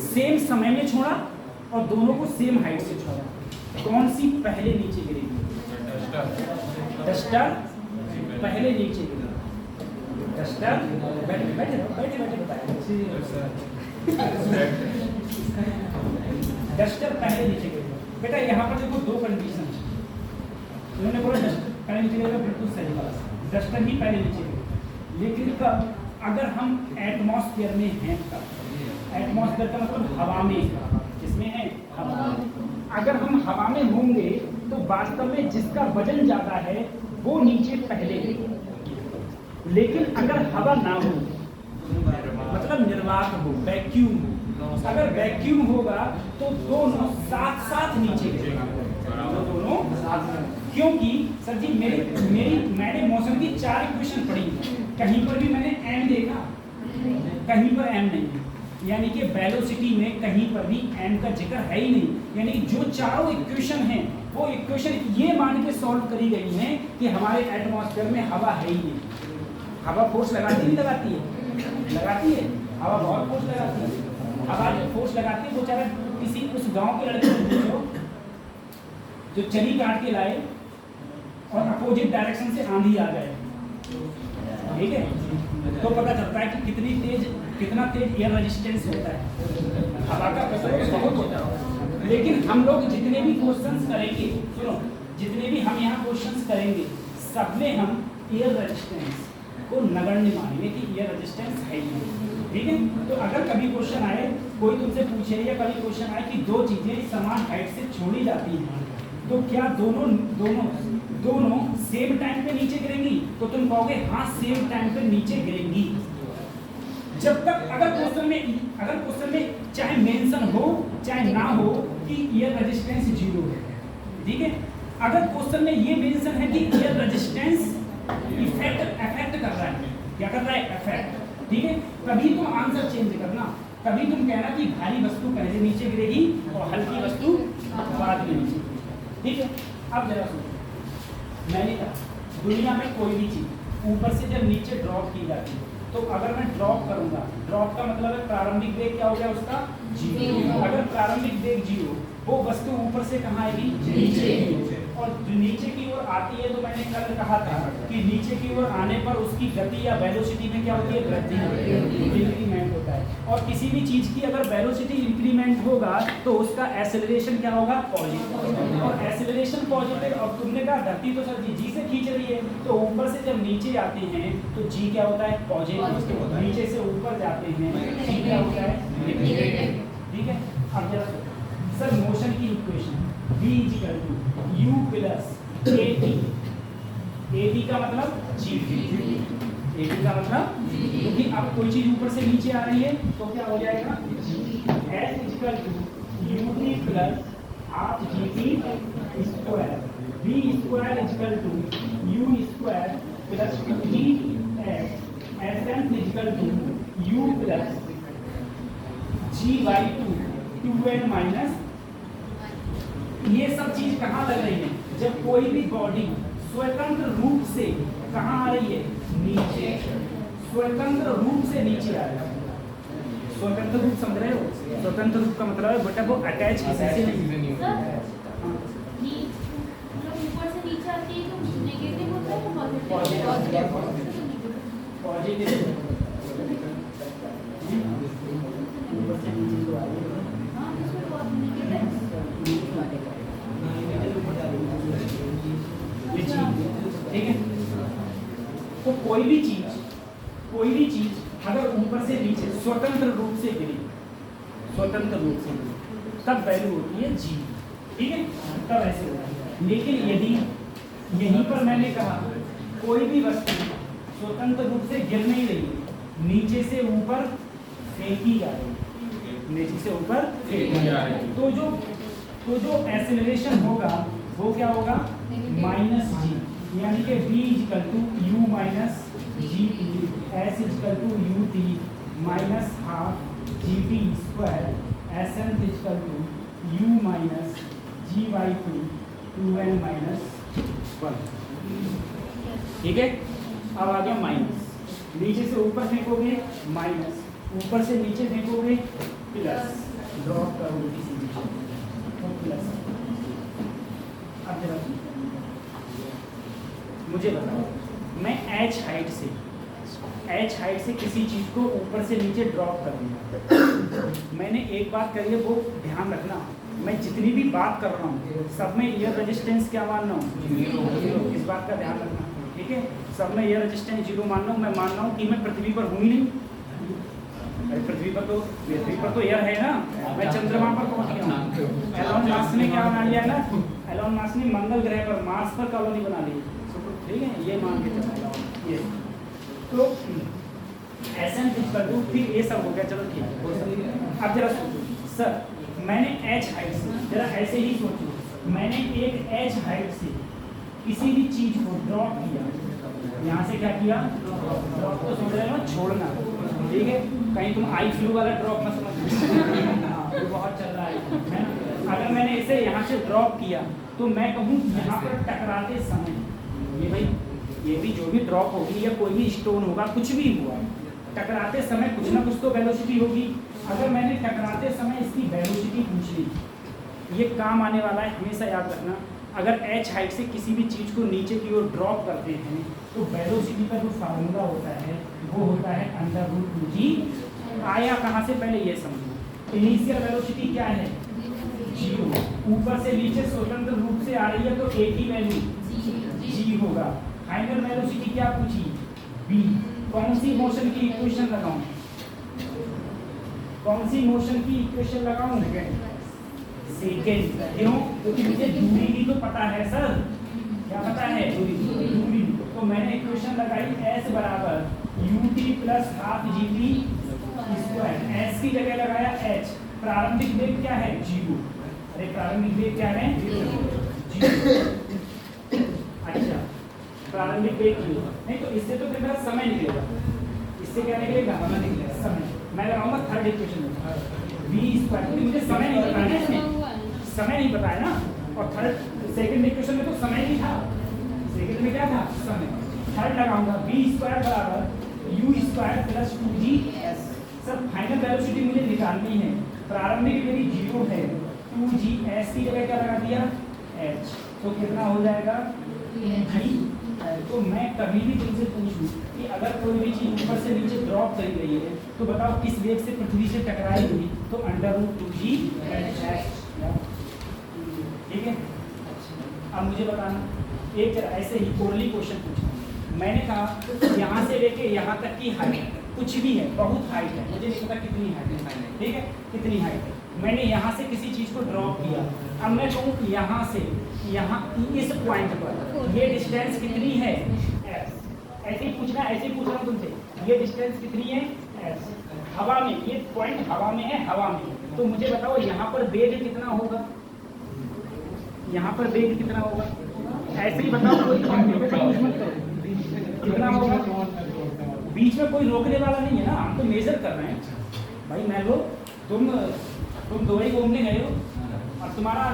सेम समय में छोड़ा और दोनों को सेम हाइट से छोड़ा। कौन सी पहले नीचे गिरेगी? डस्टर पहले नीचे गिरेगी। डस्टर बैठे बैठे बैठे बैठे बताए, डस्टर पहले नीचे गिरेगा। बेटा यहाँ पर देखो दो कंडीशन है, उन्होंने बोला डस्टर पहले नीचे गिरेगा, बिल्कुल सही बात, डस्टर ही पहले नीचे गिरेगा। लेकिन कब? अगर हम एटमॉस्फेयर में हैं तब। एटमॉस्फेयर का मतलब हवा में, किसमें है? हवा में। अगर हम हवा में होंगे तो वास्तव में जिसका वजन ज्यादा है वो नीचे पहले गिरेगा। लेकिन अगर हवा ना हो, मतलब निर्वात हो, वैक्यूम हो, अगर वैक्यूम होगा तो दोनों साथ साथ नीचे गिरेगा, तो दोनों साथ। क्योंकि सर जी मैंने मौसम की 4 इक्वेशन पढ़ी, कहीं पर भी मैंने एम देखा? कहीं पर एम नहीं, यानी कि वेलोसिटी में कहीं पर भी एम का जिक्र है ही नहीं। यानी जो चारों इक्वेशन हैं वो इक्वेशन ये मान के सॉल्व करी गई हैं कि हमारे एटमॉस्फेयर में हवा है ही नहीं। हवा फोर्स लगाती नहीं लगाती है? लगाती है, हवा बहुत फोर्स लगाती है। हवा जो फोर्स लगाती है वो चाहे किसी उस गांव के लड़के को पूछो जो चरी काट के लाए और अपोजिट डायरेक्शन से आंधी आ जाए, ठीक है, तो पता चलता है कि कितना तेज एयर रेजिस्टेंस होता है, हवा का प्रेशर बहुत होता है। लेकिन हम लोग जितने भी क्वेश्चंस करेंगे, सुनो, जितने भी हम यहाँ क्वेश्चंस करेंगे सब में हम एयर रेजिस्टेंस को नगण्य मानेंगे कि एयर रेजिस्टेंस है ही नहीं, ठीक है। तो अगर कभी क्वेश्चन आए, कोई तुमसे पूछे या कभी क्वेश्चन आए कि दो चीजें समान हाइट से छोड़ी जाती हैं, तो क्या दोनों सेम टाइम पे नीचे गिरेंगी? तो तुम कहोगे हाँ सेम टाइम पे नीचे गिरेंगी। जब तक अगर क्वेश्चन में चाहे मेंशन हो चाहे ना हो कि एयर रेजिस्टेंस 0 है, ठीक है। अगर क्वेश्चन में ये मेंशन है कि एयर रेजिस्टेंस इफेक्ट कर रहा है, क्या कर रहा है? इफेक्ट, ठीक है, तभी तुम आंसर चेंज करना, तभी तुम कहना कि भारी वस्तु पहले नीचे गिरेगी और हल्की वस्तु बाद में नीचे, ठीक है। अब जरा सुनो, मैंने कहा दुनिया में कोई भी चीज ऊपर से जब नीचे ड्रॉप की जाती है, तो अगर मैं ड्रॉप करूंगा, ड्रॉप का मतलब है प्रारंभिक वेग क्या हो गया उसका? 0। अगर प्रारंभिक वेग 0, वो वस्तु ऊपर से कहाँ आएगी? नीचे। और जो नीचे की ओर आती है, तो मैंने कल कहा था कि नीचे की ओर आने पर उसकी गति या वेलोसिटी में क्या होती है? वृद्धि होती है, इंक्रीमेंट होता है। और किसी भी चीज की अगर वेलोसिटी इंक्रीमेंट होगा तो उसका एक्सेलरेशन क्या होगा? पॉजिटिव। और एक्सेलरेशन पॉजिटिव, और तुमने कहा धरती तो सर जी से खींच रही है, तो ऊपर से जब नीचे आते हैं तो जी क्या होता है? पॉजिटिव। नीचे से ऊपर जाते हैं जी क्या होता है? नेगेटिव, ठीक है। अब जरा सर मोशन की equation v = u + at, at का मतलब g, at का मतलब, क्योंकि अब कोई चीज ऊपर से नीचे आ रही है तो क्या हो जाएगा? s = ut + ½ gt², v² = u² + 2t Sn = u + g/2 2n-, ये सब चीज कहाँ लग रही है? जब कोई भी बॉडी स्वतंत्र रूप से कहाँ आ रही है? नीचे, स्वतंत्र रूप से नीचे आ रही है। स्वतंत्र रूप समझ रहे हो? स्वतंत्र रूप का मतलब है बेटा वो अटैच किसी से नहीं। ऊपर से नीचे आती है तो नेगेटिव होता है, पॉजिटिव। ठीक है, तो कोई भी चीज अगर ऊपर से नीचे स्वतंत्र रूप से गिरी, तब वैल्यू होती है g, ठीक है, तब ऐसे होता है। लेकिन यदि यहीं पर मैंने कहा कोई भी वस्तु स्वतंत्र रूप से गिर नहीं रही, नीचे से ऊपर फेंकी जा रही है, नीचे से ऊपर फेंकी जा रही है, तो जो एक्सेलरेशन होगा वो क्या होगा? -g, यानी कि v = u - gt, s = ut - ½ gt², Sn = u - g/2 2n - 1। ठीक है, अब आ गया माइनस, नीचे से ऊपर फेंकोगे माइनस, ऊपर से नीचे फेंकोगे प्लस, ड्रॉप करोगे किसी भी तो प्लस। अब जरा मुझे बताओ, मैं h हाइट से किसी चीज़ को ऊपर से नीचे ड्रॉप कर दूंगा। मैंने एक बात करी है, वो ध्यान रखना, मैं जितनी भी बात कर रहा हूँ सब में ईयर रेजिस्टेंस क्या मान रहा हूँ? 0। इस बात का ध्यान रखना, ठीक है। सब में ईयर रेजिस्टेंस 0 मान रहा हूँ। मैं मान रहा हूँ कि मैं पृथ्वी पर हूँ ही नहीं। पृथ्वी पर तो एयर है ना, मैं चंद्रमा पर पहुंच गया हूँ। एलोन मास्क ने क्या बना लिया है ना, एलोन मास्क ने मंगल ग्रह पर, मार्स पर कॉलोनी बना ली, ठीक है। ये मान के चलना, ये तो ऐसा कर दूँ, फिर ये सब हो गया, चलो ठीक है। अब जरा सोचो सर, मैंने h हाइट से, जरा ऐसे ही सोचो, मैंने एक h हाइट से किसी भी चीज को ड्रॉप किया, यहाँ से क्या किया, ड्रॉप तो समझ रहे हो, छोड़ना, ठीक है। कहीं तुम आई फ्लू वाला ड्रॉप मत समझ, हाँ वो बहुत चल रहा है ना। अगर मैंने इसे यहाँ से ड्रॉप किया तो मैं कहूँ यहाँ पर टकराते समय, ये भाई ये भी जो भी ड्रॉप होगी या कोई भी स्टोन होगा, कुछ भी हुआ, टकराते समय कुछ ना कुछ तो वेलोसिटी होगी। अगर मैंने टकराते समय इसकी वेलोसिटी पूछ ली, ये काम आने वाला है, हमेशा याद रखना। अगर h हाइट से किसी भी चीज़ को नीचे की ओर ड्रॉप करते हैं तो वेलोसिटी का जो फार्मूला होता है वो होता है √2g। आया कहाँ से, पहले ये समझो। इनिशियल वेलोसिटी क्या है, 0। ऊपर से नीचे स्वतंत्र रूप से आ रही है तो एक ही वैल्यू g होगा। फाइनल वेलोसिटी क्या पूछी, v। कौन सी मोशन की इक्वेशन लगाऊं, कौन सी मोशन की इक्वेशन लगाऊं, सेकेंड। क्यों, क्योंकि मुझे दूरी भी तो पता है सर, क्या पता है, दूरी। तो मैंने इक्वेशन लगाई s बराबर ut + ½ gt²। s की जगह लगाया h। प्रारंभिक वेग क्या है, 0। अरे प्रारंभिक वेग क्या है, 0। अच्छा, प्रारंभिक वेग 0 नहीं, तो इससे तो फिर मेरा समय निकलेगा। इससे क्या निकलेगा, समय। मैं लगाऊंगा थर्ड इक्वेशन में v², क्योंकि मुझे समय नहीं पता है, इसमें समय नहीं पता है ना। और थर्ड सेकंड इक्वेशन में तो समय ही था, सेकंड में क्या था, समय। थर्ड लगाऊंगा v² बराबर u² + 2gs। Sir final velocity मुझे निकालनी है, प्रारंभिक मेरी 0 है, 2gs की जगह क्या लगा दिया, h। तो कितना हो जाएगा, g। तो मैं कभी भी तुमसे पूछूं कि अगर कोई भी चीज ऊपर से नीचे ड्रॉप करी गई है तो बताओ किस वेग से पृथ्वी से टकराई हुई, तो √2g। ठीक है। अब मुझे बताना, एक ऐसे ही कोरली क्वेश्चन पूछा। मैंने कहा यहाँ से लेके यहाँ तक की हाइट कुछ भी है, बहुत हाइट है, मुझे नहीं पता कितनी हाइट है, ठीक है, कितनी हाइट है। मैंने यहाँ से किसी चीज़ को ड्रॉप किया, अब मैं कहूँ यहाँ से यहाँ इस पॉइंट पर ये डिस्टेंस कितनी है, s। ऐसे ही पूछना, ऐसे ही पूछ रहा हूँ तुमसे, ये डिस्टेंस कितनी है, s। हवा में, ये पॉइंट हवा में है, हवा में। तो मुझे बताओ यहाँ पर वेग कितना होगा, यहाँ पर वेग कितना होगा, ऐसे ही बताओ, कोई कितना होगा। बीच में कोई रोकने वाला नहीं है ना, हम तो मेजर कर रहे हैं भाई। मैं लो, तुम दुबई घूमने गए हो और तुम्हारा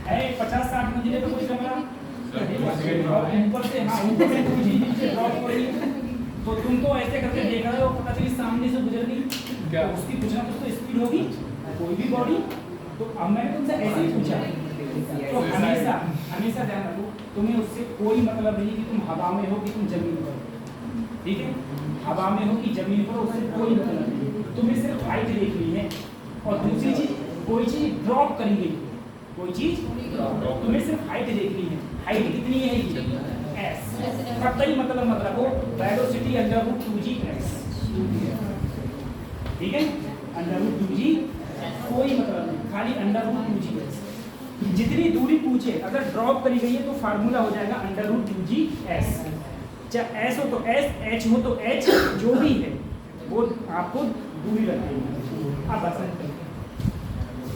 है 50-60 मंजिले पे कोई कमरा, ऊपर से, हाँ ऊपर से कोई चीज नीचे ड्रॉप हो रही है, तो तुम तो ऐसे करके देख रहे हो, पता चली सामने से गुजर गई, तो उसकी कुछ ना कुछ तो स्पीड होगी, कोई भी बॉडी। तो अब मैंने तुमसे ऐसे ही पूछा, तो हमेशा ध्यान रखो, तुम्हें उससे कोई मतलब नहीं कि तुम हवा में हो कि तुम जमीन पर, ठीक है, हवा में हो कि जमीन पर, उससे कोई मतलब नहीं। तुम्हें सिर्फ हाइट देखनी है, और दूसरी चीज, कोई चीज ड्रॉप करी गई, कोई चीज तुम्हें सिर्फ हाइट देखनी है। हाइट कितनी है, s। कतई मतलब मत रखो, वेलोसिटी √2g(s), ठीक है, √2g, कोई मतलब नहीं, खाली √2g(s). जितनी दूरी पूछे, अगर ड्रॉप करी गई है तो फार्मूला हो जाएगा √2g(s). चाहे s हो तो s, h हो तो h, जो भी है वो आपको दूरी रखनी है। अब बस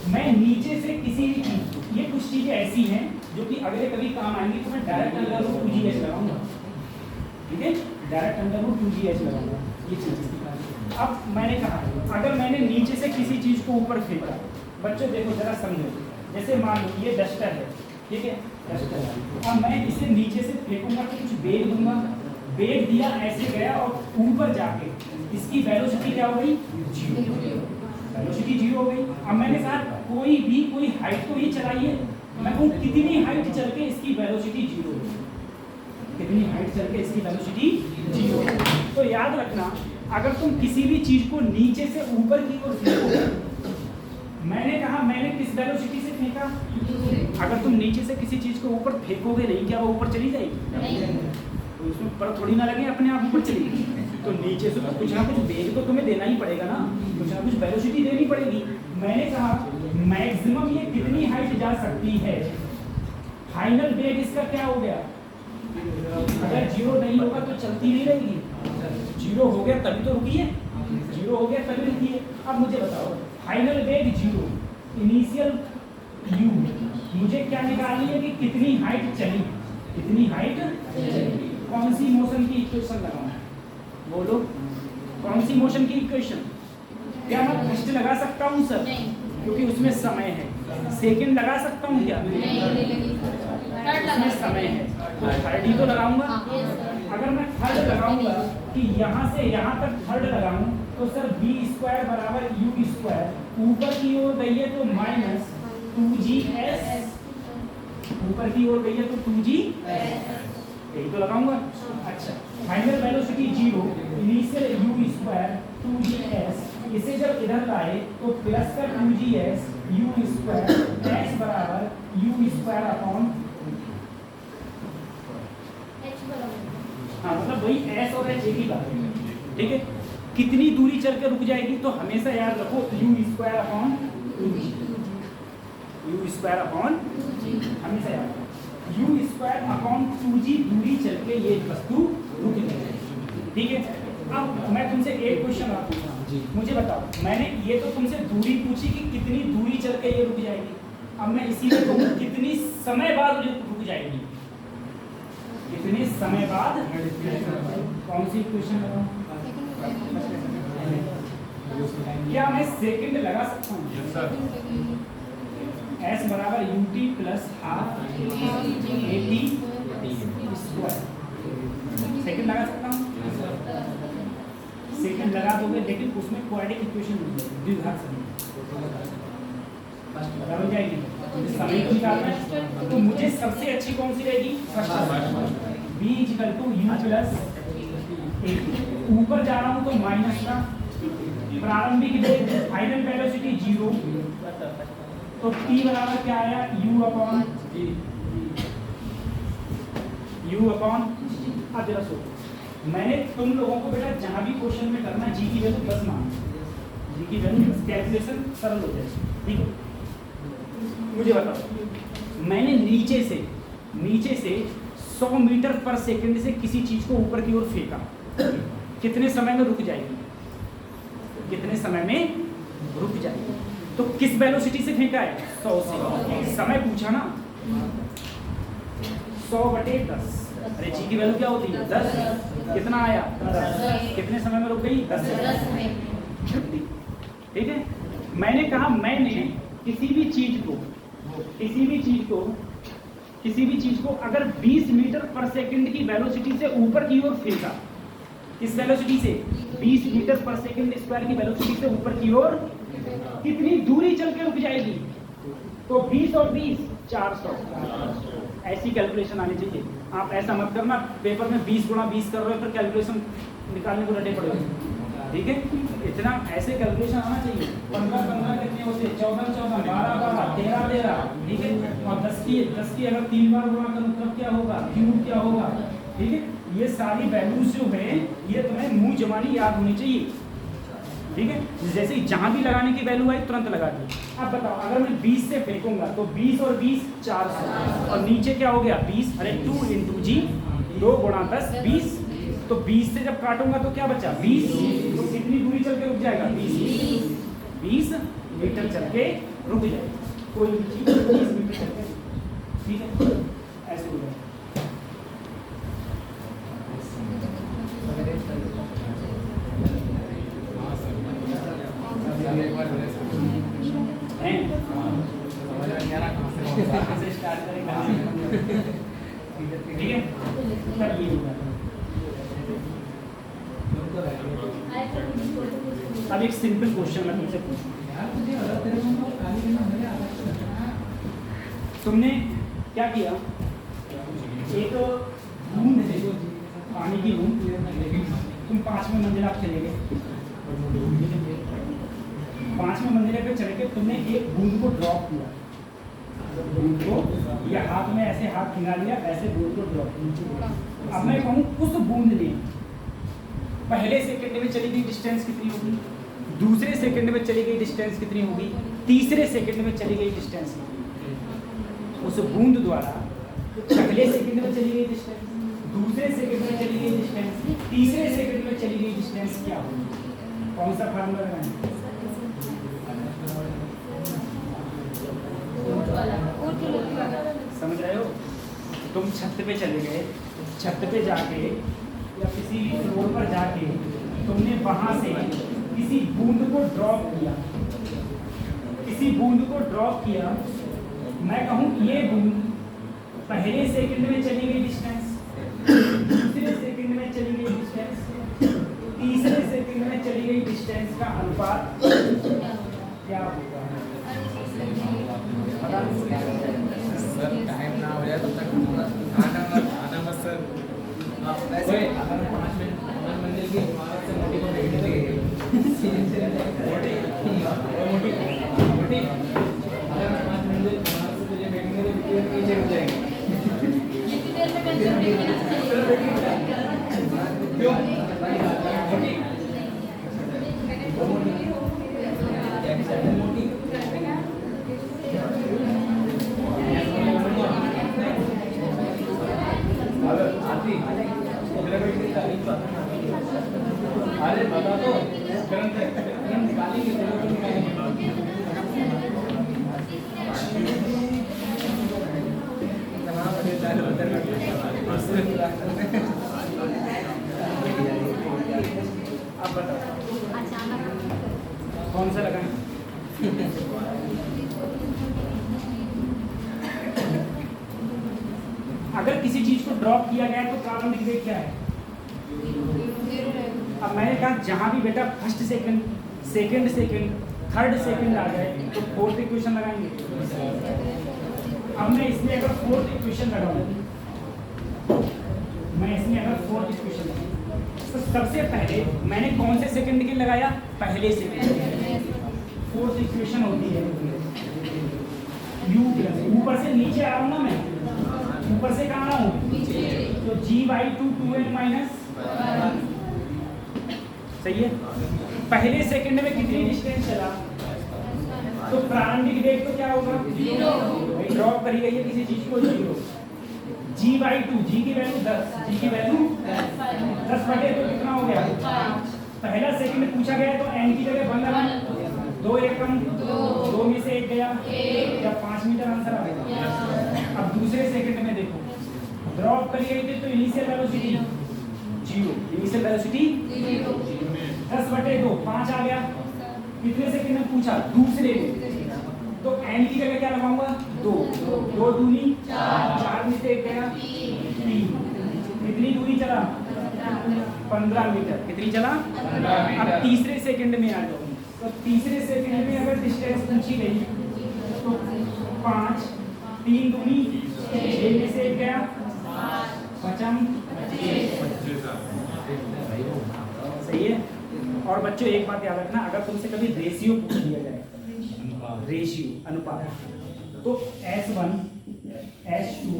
मैं नीचे से किसी भी चीज को, ये कुछ चीजें ऐसी हैं जो कि अगले कभी काम आएंगी, तो मैं डायरेक्ट √2gh लगाऊंगा, ठीक है, डायरेक्ट √2gh लगाऊंगा ये चीज। अब मैंने कहा अगर मैंने नीचे से किसी चीज को ऊपर फेंका, बच्चों देखो जरा समझो, जैसे मान लो ये डस्टर है, ठीक है, डस्टर है। अब मैं इसे नीचे से फेंकूंगा तो कुछ बेग दूंगा, बेग दिया, ऐसे गया और ऊपर जाके इसकी वेलोसिटी क्या हो गई? जीरो। वेलोसिटी जीरो हो गई। अब मैंने कहा कोई हाइट तो ये चलाइए, मैं कहूँ कितनी हाइट चल के इसकी वेलोसिटी जीरो हो, कितनी हाइट चल के इसकी वेलोसिटी जीरो। तो याद रखना, अगर तुम किसी भी चीज को नीचे से ऊपर की ओर फेंकोगे, मैंने कहा मैंने किस वेलोसिटी से फेंका, अगर तुम नीचे से किसी चीज को ऊपर फेंकोगे नहीं, क्या वो ऊपर चली जाएगी? तो इसमें पर थोड़ी ना लगे अपने आप ऊपर चलेगी। तो नीचे से तो कुछ ना कुछ वेग तो तुम्हें देना ही पड़ेगा ना, कुछ ना कुछ वेलोसिटी देनी पड़ेगी। मैंने कहा मैक्सिमम ये कितनी हाइट जा सकती है, फाइनल वेग इसका क्या हो गया? अगर जीरो नहीं होगा तो चलती नहीं रहेगी, जीरो हो गया तभी तो रुकी है, जीरो हो गया तभी रुकी है। अब मुझे बताओ फाइनल वेग जीरो, इनिशियल यू, मुझे क्या निकालनी है कि कितनी हाइट चली, कितनी हाइट चली। कौन सी मोशन की इक्वेशन लगाऊं? बोलो कौन सी मोशन की इक्वेशन? क्या मैं फर्स्ट लगा सकता हूँ सर? क्योंकि उसमें समय है। सेकंड लगा सकता हूँ क्या? उसमें समय है, तो थर्ड ही तो लगाऊंगा। अगर मैं थर्ड लगाऊंगा कि यहाँ से यहाँ तक थर्ड लगाऊं तो सर बी स्क्वायर बराबर यू स्क्वायर, ऊपर की ओर गई है तो माइनस 2GS, ऊपर की ओर गई है तो 2GS, यही तो लगाऊंगा। अच्छा, final velocity zero, initial you square 2GS, इसे जब इधर लाए तो प्लस का 2GS यू स्क्वायर एस बराबर यू स्क्वायर अपॉन, हाँ मतलब वही एस और एच एक ही बात है, ठीक है। कितनी दूरी चल के रुक जाएगी तो हमेशा याद रखो you square upon 2G, you square upon, हमेशा याद रखो यू स्क्वायर अपॉन 2G दूरी चल के ये वस्तु रुक जाएगी, ठीक है। अब मैं तुमसे एक क्वेश्चन और पूछता हूँ, मुझे बताओ, मैंने ये तो तुमसे दूरी पूछी कि कितनी दूरी चल के ये रुक जाएगी, अब मैं इसी में कहूँ कितनी समय बाद रुक जाएगी, कितने समय बाद? कौन सी क्वेश्चन लगाऊं? क्या मैं सेकंड लगा सकता हूँ? Yes sir. एस बराबर UT plus half eighty square, second लगा सकता हूँ? सेकंड लगा दोगे, लेकिन उसमें क्वाड्रेटिक इक्वेशन द्विघात बराबर हो जाएगी, समय को निकालना है। तो मुझे सबसे अच्छी कौन सी रहेगी? B equal to u plus at, ऊपर जा रहा हूँ तो माइनस का, प्रारंभिक वेग फाइनल वेलोसिटी जीरो, तो टी बराबर क्या आया? U upon, u upon. अब जरा सोचो, मैंने तुम लोगों को बेटा जहां भी क्वेश्चन में करना जी की वैल्यू 10 मान, जी की वैल्यू कैलकुलेशन सरल हो जाए, ठीक है। मुझे बताओ, मैंने नीचे से 100 मीटर पर सेकंड से किसी चीज को ऊपर की ओर फेंका, कितने समय में रुक जाएगी? कितने समय में रुक जाएगी? तो किस वेलोसिटी से फेंका है? 100 से। समय पूछा ना, 100/10। अरे जी की वैल्यू क्या होती है? 10। कितना आया? 10। कितने समय में रुक गई? 10। ठीक है। मैंने कहा मैंने किसी भी चीज को अगर 20 मीटर पर सेकंड की वेलोसिटी से ऊपर की ओर फेंका, किस वेलोसिटी से? 20 मीटर पर सेकंड स्क्वायर की वेलोसिटी से ऊपर की ओर, कितनी दूरी चल के रुक जाएगी? तो 20 और 20 400। ऐसी कैलकुलेशन आनी चाहिए। आप ऐसा मत करना पेपर में 20 गुणा 20 कर रहे हो, फिर कैलकुलेशन निकालने को रटे पड़े, ठीक है। इतना ऐसे कैलकुलेशन आना चाहिए। 15 कितने होते? 14 12 13 ठीक है। और 10 की अगर 3 बार गुणा करूँ तब क्या होगा? क्यूब क्या होगा? ठीक है। ये सारी वैल्यूज जो है ये तुम्हें मुंह जबानी याद होनी चाहिए, ठीक है। जैसे ही जहां भी लगाने की वैल्यू आई तुरंत लगा दी। अब बताओ, अगर मैं 20 से फेंकूंगा तो 20 और 20 400, और नीचे क्या हो गया? 20, अरे 2 × G, 2 × 10 20। तो 20 से जब काटूंगा तो क्या बचा? 20। तो कितनी दूरी चल के रुक जाएगा? 20 मीटर चल के रुक जाएगा। कोई भी चीज 20 मीटर चल के, ठीक है। ऐसे हो जाएगा। एक बार हैं? समझ में नहीं आ रहा अब एक सिंपल क्वेश्चन मैं तुमसे पूछूं, तुमने क्या किया, एक बूंद है पानी की बूंद, तुम 5वें मंजिल आप चले गए, 5वें मंजिल पे चढ़ के तुमने एक बूंद को ड्रॉप किया, बूंद को या हाथ में ऐसे हाथ खिला लिया, ऐसे बूंद को ड्रॉप किया। अब मैं कहूँ उस बूंद ने पहले सेकंड में चली गई डिस्टेंस कितनी होगी, दूसरे सेकंड में चली गई डिस्टेंस कितनी होगी, तीसरे सेकंड में चली गई डिस्टेंस कितनी होगी। उस बूंद द्वारा पहले सेकंड में चली गई डिस्टेंस, दूसरे सेकंड में चली गई डिस्टेंस, तीसरे सेकंड में चली गई डिस्टेंस क्या होगी, कौन सा फार्मूला लगाएंगे? समझ रहे हो? तुम छत पे चले गए, छत पे जाके या किसी फ्लोर पर जाके तुमने वहां से किसी बूंद को ड्रॉप किया, किसी बूंद को ड्रॉप किया, मैं कहूँ ये बूंद पहले सेकंड में चली गई डिस्टेंस, दूसरे सेकंड में चली गई डिस्टेंस, तीसरे सेकंड में चली गई डिस्टेंस का अनुपात क्या होगा? सर टाइम ना हो जाए तब तक आना मत सर। आप ऐसे अगर 5 मिनट मंजिल की इमारत से मोटी को देखने लगे मोटी अगर 5 मंजिल इमारत से तुझे देखने तो नीचे हो जाएंगे। क्यों? मोटी अरे बता दो निकालेंगे अब बताओ कौन सा लगाएं? अगर किसी चीज को ड्रॉप किया गया तो प्रारंभिक वेग क्या है? अब मैंने कहा जहां भी बेटा first second, second second, third second आ जाए तो फोर्थ इक्वेशन लगाएंगे। अब मैं इसमें अगर फोर्थ इक्वेशन लगाऊं, मैं इसमें अगर फोर्थ इक्वेशन लगाऊं तो सबसे पहले मैंने कौन से सेकंड के लगाया? पहले सेकंड। फोर्थ इक्वेशन होती है u प्लस, ऊपर से नीचे आ रहा हूं ना मैं, ऊपर से कहाँ आ रहा हूँ? तो g/2 2n माइनस, सही है। पहले सेकंड में कितनी डिस्टेंस चला तो प्रारंभिक वेग तो क्या होगा? 0। ड्रॉप करी गई है किसी चीज को 0। g/2, g की वैल्यू 10, g की वैल्यू 10/2 कितना हो गया? पहला सेकंड पूछा गया तो n की जगह 1 लगा, 2 एकम 2 में से 1 गया, या 5 मीटर आंसर आ गया। अब दूसरे सेकंड में देखो, ड्रॉप करी गई थी तो इनिशियल वेलोसिटी 0, इनिशियल वेलोसिटी 10/2, 5 आ गया। कितने सेकंड में पूछा? दूसरे में, तो n की जगह क्या लगाऊंगा? 2, 2 दूनी 4 में से 1 गया 3, कितनी दूरी चला? 15 मीटर। कितनी चला? अब तीसरे सेकंड में आ जाओ, तो तीसरे सेकंड में अगर डिस्टेंस पूछी गई तो 5, 3 दूनी 6 में से 1 गया, बचा 25। सही है। और बच्चों एक बात याद रखना, अगर तुमसे कभी रेशियो पूछ लिया जाए, रेशियो अनुपात, तो S1 S2,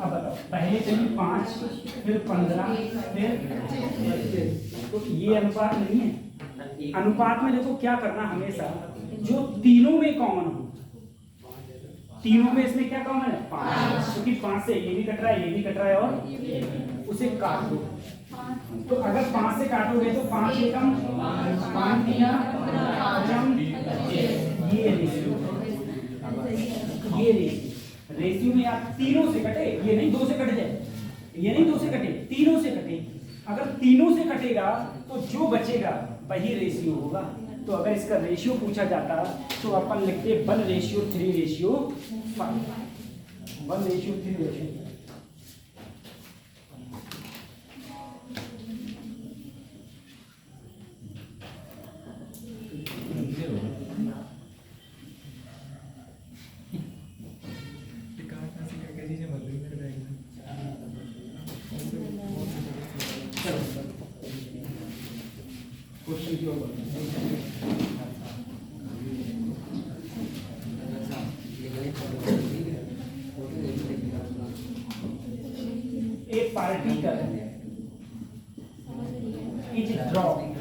अब बताओ पहले चली 5 फिर 15 फिर 25, तो ये अनुपात नहीं है। अनुपात में देखो क्या करना, हमेशा जो तीनों में कॉमन हो, तीनों में इसमें क्या कॉमन है? 5, क्योंकि 5 से ये भी कट रहा है, ये भी कट रहा है, और उसे काट दो। तो अगर 5 से काटोगे तो 5 एकम 5 दिया, ये रेशियो, ये रेशियो में आप तीनों से कटे, ये नहीं 2 से कट जाए, ये नहीं 2 से कटे, तीनों से कटे। अगर तीनों से कटेगा तो जो बचेगा वही रेशियो होगा। तो अगर इसका रेशियो पूछा जाता तो अपन लिखते 1:3:5, 1:3:5। चलो क्वेश्चन की ओर a particle is dropped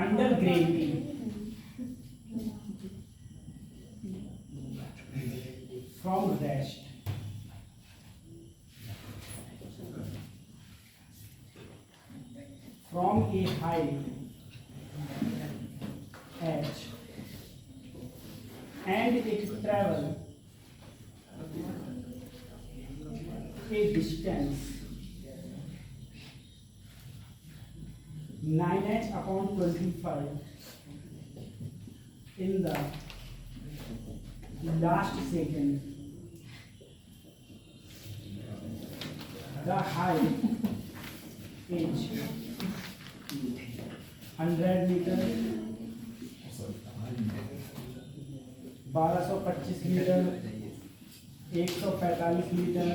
under gravity from rest from a height h and it travel a distance 9h upon 25 in the last second. The height is 100 meter, 1225 metre, 145 metre,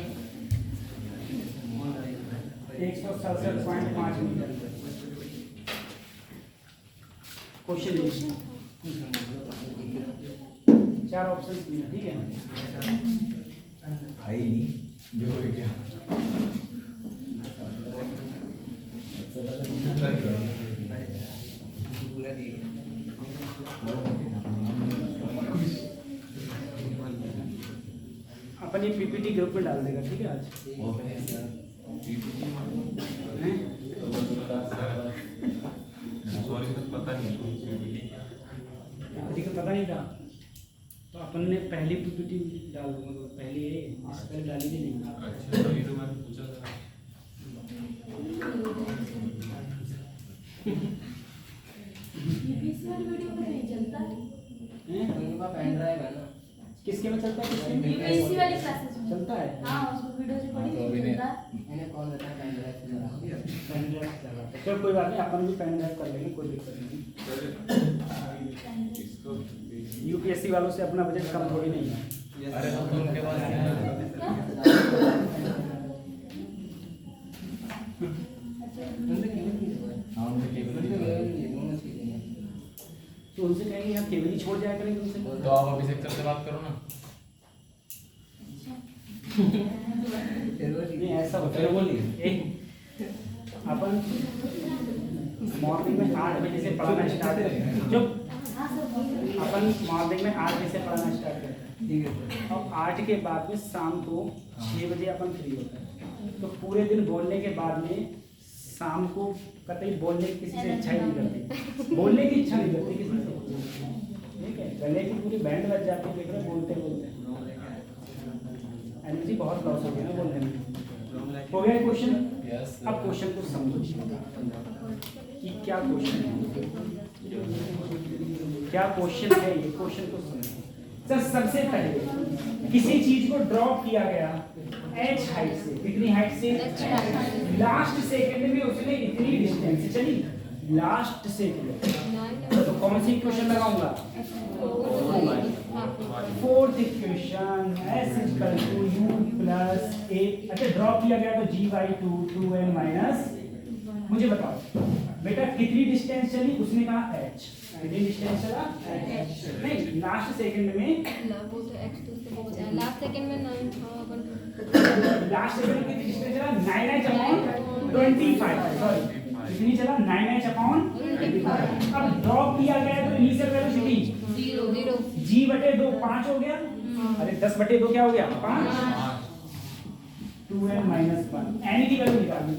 167.5 metre. Question चार option दिए, ठीक है। आई नहीं जो हो गया अपन ये PPT group में डाल देगा, ठीक है। आज हैं? पता नहीं पीपीटी का पता नहीं था तो अपन ने पहली पीपीटी डाल दूंगा, पहले ये इससे पहले डाली भी नहीं। अच्छा तभी तो मैंने पूछा था। यूपीएससी वाली वीडियो में नहीं चलता है। हैं? उनका पेन ड्राइव है ना किसके में चलता है, किसके में यूपीएससी वाली क्लासेस में चलता है? हाँ उसमें वीडियो रिकॉर्डिंग तो अभी नहीं चलता है। इन्हें कौन देता है पेन ड्राइव से जरा पेन ड्राइव चला था। चलो कोई बात नहीं, अपन भी पेन ड्राइव कर लेंगे, कोई दिक्कत नहीं। इसको यूपीएससी वालों से अपना बजट कम थोड़ी नहीं है। अरे तो उनके पास तो उनसे कहेंगे यहाँ केवल ही छोड़ जाया करेंगे उनसे। तो आप अभी सेक्टर से बात करो ना नहीं ऐसा होता है, बोलिए अपन मॉर्निंग में 8 बजे से पढ़ाना स्टार्ट करें, जो हाँ सर बोलिए। अपन मॉर्निंग में 8 बजे से पढ़ाना स्टार्ट करते हैं, ठीक है और 8 के बाद में शाम को 6 बजे अपन फ्री होते हैं। तो पूरे दिन बोलने के बाद में शाम को कतई बोलने की किसी से इच्छा ही नहीं करती, बोलने की इच्छा नहीं करती किसी से, ठीक है। गले की पूरी बैंड बज जाती है, देख रहे बोलते बोलते एनर्जी बहुत लॉस हो गया ना बोलने में। हो गया क्वेश्चन। यस अब क्वेश्चन को समझो कि क्या क्वेश्चन है, क्या क्वेश्चन है ये, क्वेश्चन को समझो। सर सबसे पहले किसी चीज को ड्रॉप किया गया h हाइट से, कितनी हाइट से, लास्ट सेकंड में उसने इतनी डिस्टेंस से चली, लास्ट सेकंड। तो कौन सी इक्वेशन लगाऊंगा, fourth equation s equal to u plus a। अच्छा ड्रॉप किया गया तो g/2 2n माइनस, मुझे बताओ बेटा कितनी डिस्टेंस चली, उसने कहा h, कितनी डिस्टेंस चला h, नहीं लास्ट सेकंड में, लास्ट सेकंड में 9 लास्ट सेकंड में कितनी डिस्टेंस चला 9h अपॉन 25, सॉरी कितनी चला 9h अपॉन 25। अब ड्रॉप किया गया तो इनिशियल वेलोसिटी 0 g/2 5 हो गया, अरे 10/2 क्या हो गया 5, 2n माइनस 1, n की वैल्यू निकालनी,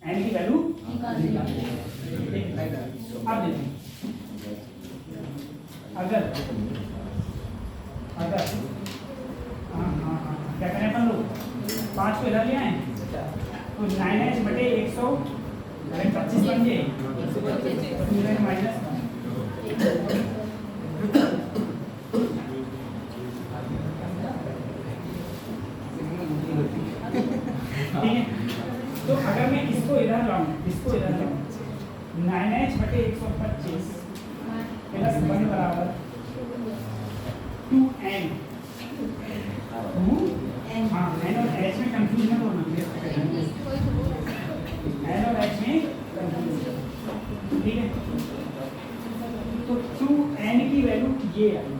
n की वैल्यू निकालनी। अब देखिए अगर हाँ क्या करें अपन लोग 5 को इधर ले आए तो 9h/100 अरे 25 बन गए, 2n माइनस 1, ठीक है। तो अगर मैं इसको इधर लाऊं, इसको इधर लाऊं 9h/125 प्लस 1 बराबर 2n एन हाँ एन और एच में कंफ्यूज मत होना, एन और एच में कंफ्यूज, ठीक है। तो टू एन की वैल्यू ये आई,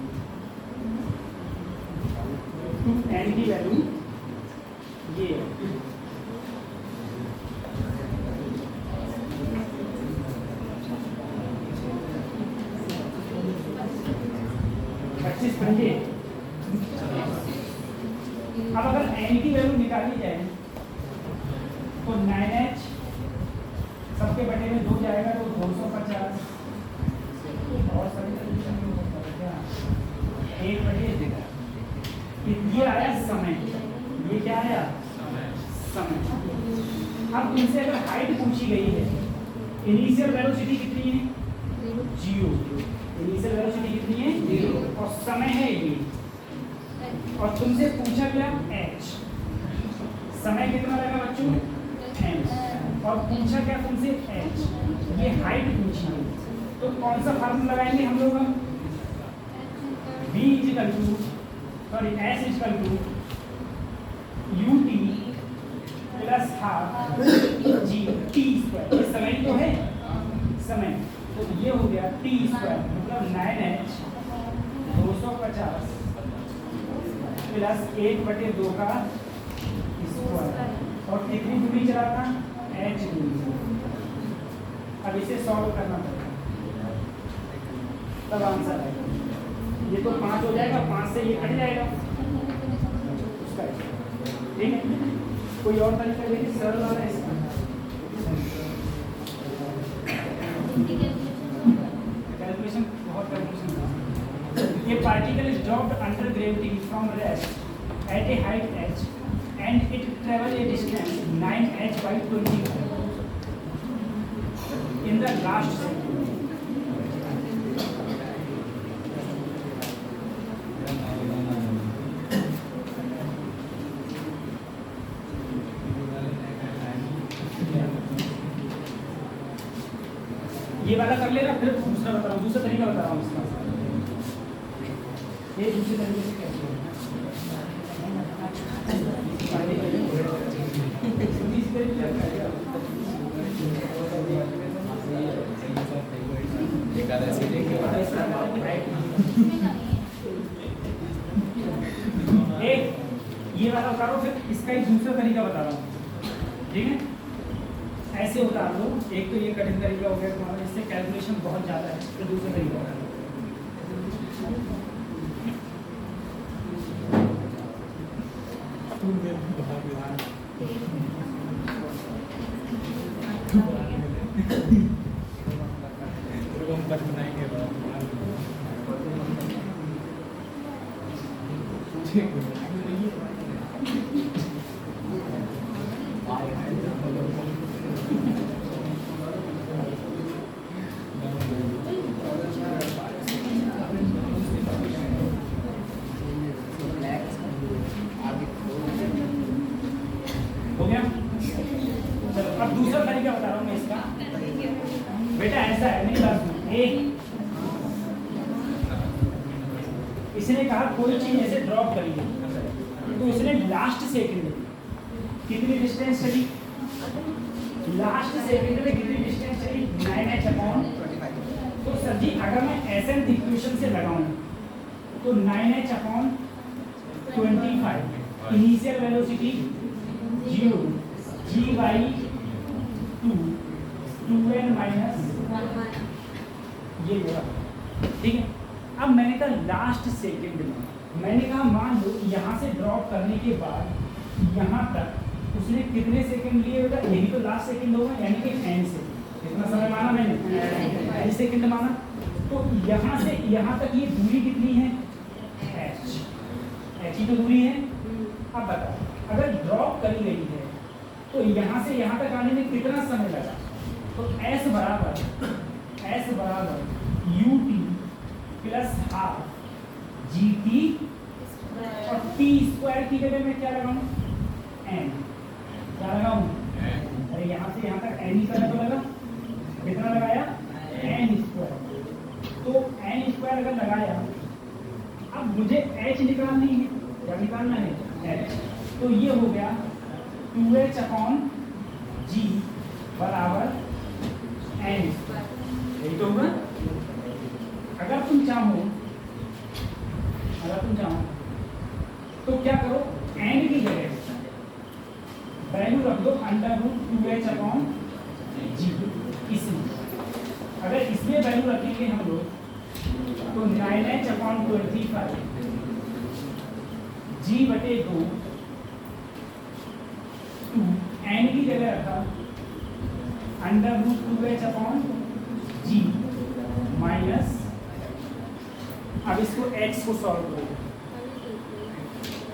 टू एन की वैल्यू ये आई। समझे। अब अगर n की वैल्यू निकाली जाए तो 9h सबके बटे में 2 जाएगा तो 250 और एक बटे ये आया समय, ये क्या आया समय। अब इनसे अगर हाइट पूछी गई है, इनिशियल वेलोसिटी कितनी है 0, इनिशियल वेलोसिटी कितनी है 0 और समय है ये, और तुमसे पूछा गया h, समय कितना लगा बच्चों m, और पूछा क्या तुमसे h, ये हाइट पूछी है। तो कौन सा फार्मूला लगाएंगे हम लोग, v equal to sorry s equal to ut plus half g t square, ये समय तो है समय, तो ये हो गया t स्क्वायर मतलब 9h 250 प्लस 1/2 का स्क्वायर, और कितनी दूरी चला था h दूरी। अब इसे सॉल्व करना पड़ेगा तब आंसर आएगा। ये तो 5 हो जाएगा, 5 से ये कट जाएगा उसका, ठीक है। कोई और तरीका देखिए सरल वाला है इसका, कैलकुलेशन बहुत कैलकुलेशन था। ये particle is dropped under gravity from rest at A height h and it travel a distance 9h by 25 in the last second. ये वाला कर लेगा, फिर दूसरा बता रहा हूँ, दूसरा तरीका बता रहा हूँ इसका। ये दूसरे तरीके से कैसे एक ये वाला उतारो, फिर इसका एक दूसरा तरीका बता रहा हूँ, ठीक है। ऐसे उतार लो, एक तो ये कठिन तरीका हो गया तुम्हारा, इससे कैलकुलेशन बहुत ज़्यादा है, फिर दूसरा तरीका बता लो। हो गया, चलो अब दूसरा तरीका बता रहा हूँ मैं इसका। बेटा ऐसा है, मेरी बात सुनो, इसने कहा कोई चीज ऐसे ड्रॉप करिए, तो इसने लास्ट सेकंड में कितनी डिस्टेंस चली, लास्ट सेकंड में कितनी डिस्टेंस चली 9h/25। तो सर जी अगर मैं एसएन इक्वेशन से लगाऊं तो 9h/25 initial velocity 0 g/2 2n minus ये होगा, ठीक है। अब मैंने कहा लास्ट सेकंड में, मैंने कहा मान लो यहाँ से ड्रॉप करने के बाद यहाँ तक उसने कितने सेकंड लिए बेटा, यही तो लास्ट सेकंड होगा, यानी कि एन से कितना समय माना मैंने, एन सेकंड माना। तो यहाँ से यहाँ तक ये दूरी कितनी है h, h ही तो दूरी है। अब बताओ अगर ड्रॉप करी गई है तो यहाँ से यहाँ तक आने में कितना समय लगा, तो s बराबर ut प्लस हाफ gt और t स्क्वायर की जगह मैं क्या लगाऊं n, क्या लगाऊं, अरे यहाँ से यहाँ तक n ही करना तो लगा, कितना लगाया n स्क्वायर, तो n स्क्वायर अगर लगाया। अब मुझे h निकालनी है, क्या निकालना है h, तो ये हो गया 2h अपॉन g बराबर n, यही तो होगा। अगर तुम चाहो तो क्या करो, n की जगह वैल्यू रख दो under root 2h upon g, इसमें अगर इसमें वैल्यू रखेंगे हम लोग तो 9h अपॉन 25 g बटे 2 n की जगह रखा under root 2h upon g minus, अब इसको x को सॉल्व करो,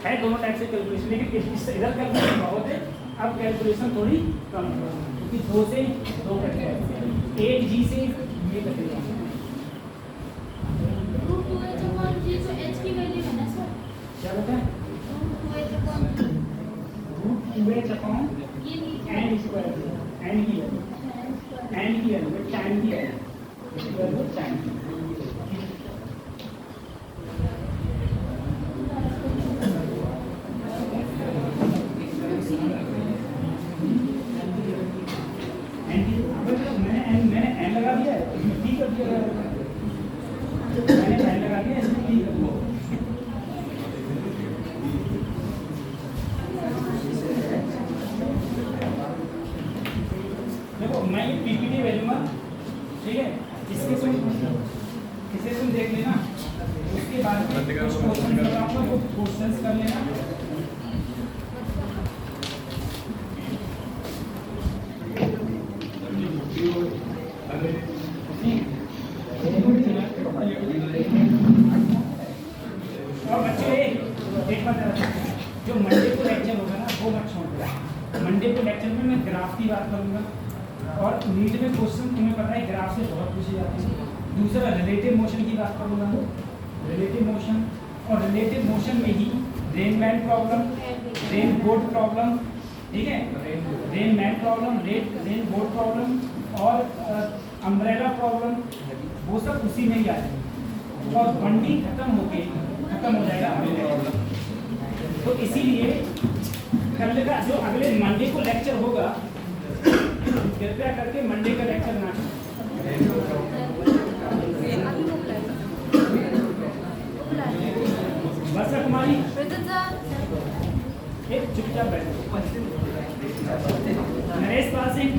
है दोनों टाइप से कैलकुलेशन, लेकिन इससे इधर कैलकुलेशन बहुत है, अब कैलकुलेशन थोड़ी कम है क्योंकि 2 से 2 कट गया, 8g से ये कटेगा, रूट 2h अपॉन g तो h की वैल्यू है ना सर, क्या बता है root 2h upon root 2h upon ये n स्क्वायर, n की वैल्यू, n की वैल्यू टाइम की वैल्यू, इसकी वैल्यू टाइम की, मैंने n लगा दिया है, इसमें t कर दिया है, मैंने n लगा दिया है, इसमें t कर दिया। देखो मैं ये पीपीटी भेजूंगा, ठीक है, इसे तुम देख लेना, उसके बाद में कुछ क्वेश्चन कराऊंगा, वो क्वेश्चंस कर लेना। और बच्चे एक बात जरा, जो मंडे को लेक्चर होगा ना वो मत छोड़ना, मंडे को लेक्चर में मैं ग्राफ की बात करूंगा, और नीट में क्वेश्चन तुम्हें पता है ग्राफ से बहुत पूछे जाते हैं। दूसरा रिलेटिव मोशन की बात करूंगा, रिलेटिव मोशन, और रिलेटिव मोशन में ही rain man problem, rain boat problem, ठीक है, rain man problem, rain boat problem और अम्ब्रेला प्रॉब्लम, वो सब उसी में ही आते हैं, और बंडिंग खत्म हो जाएगा अगले, तो इसीलिए कल का जो अगले मंडे को लेक्चर होगा, कृपया करके मंडे का लेक्चर ना वर्षा कुमारी एक चुपचाप बैठो, नरेश पाल सिंह,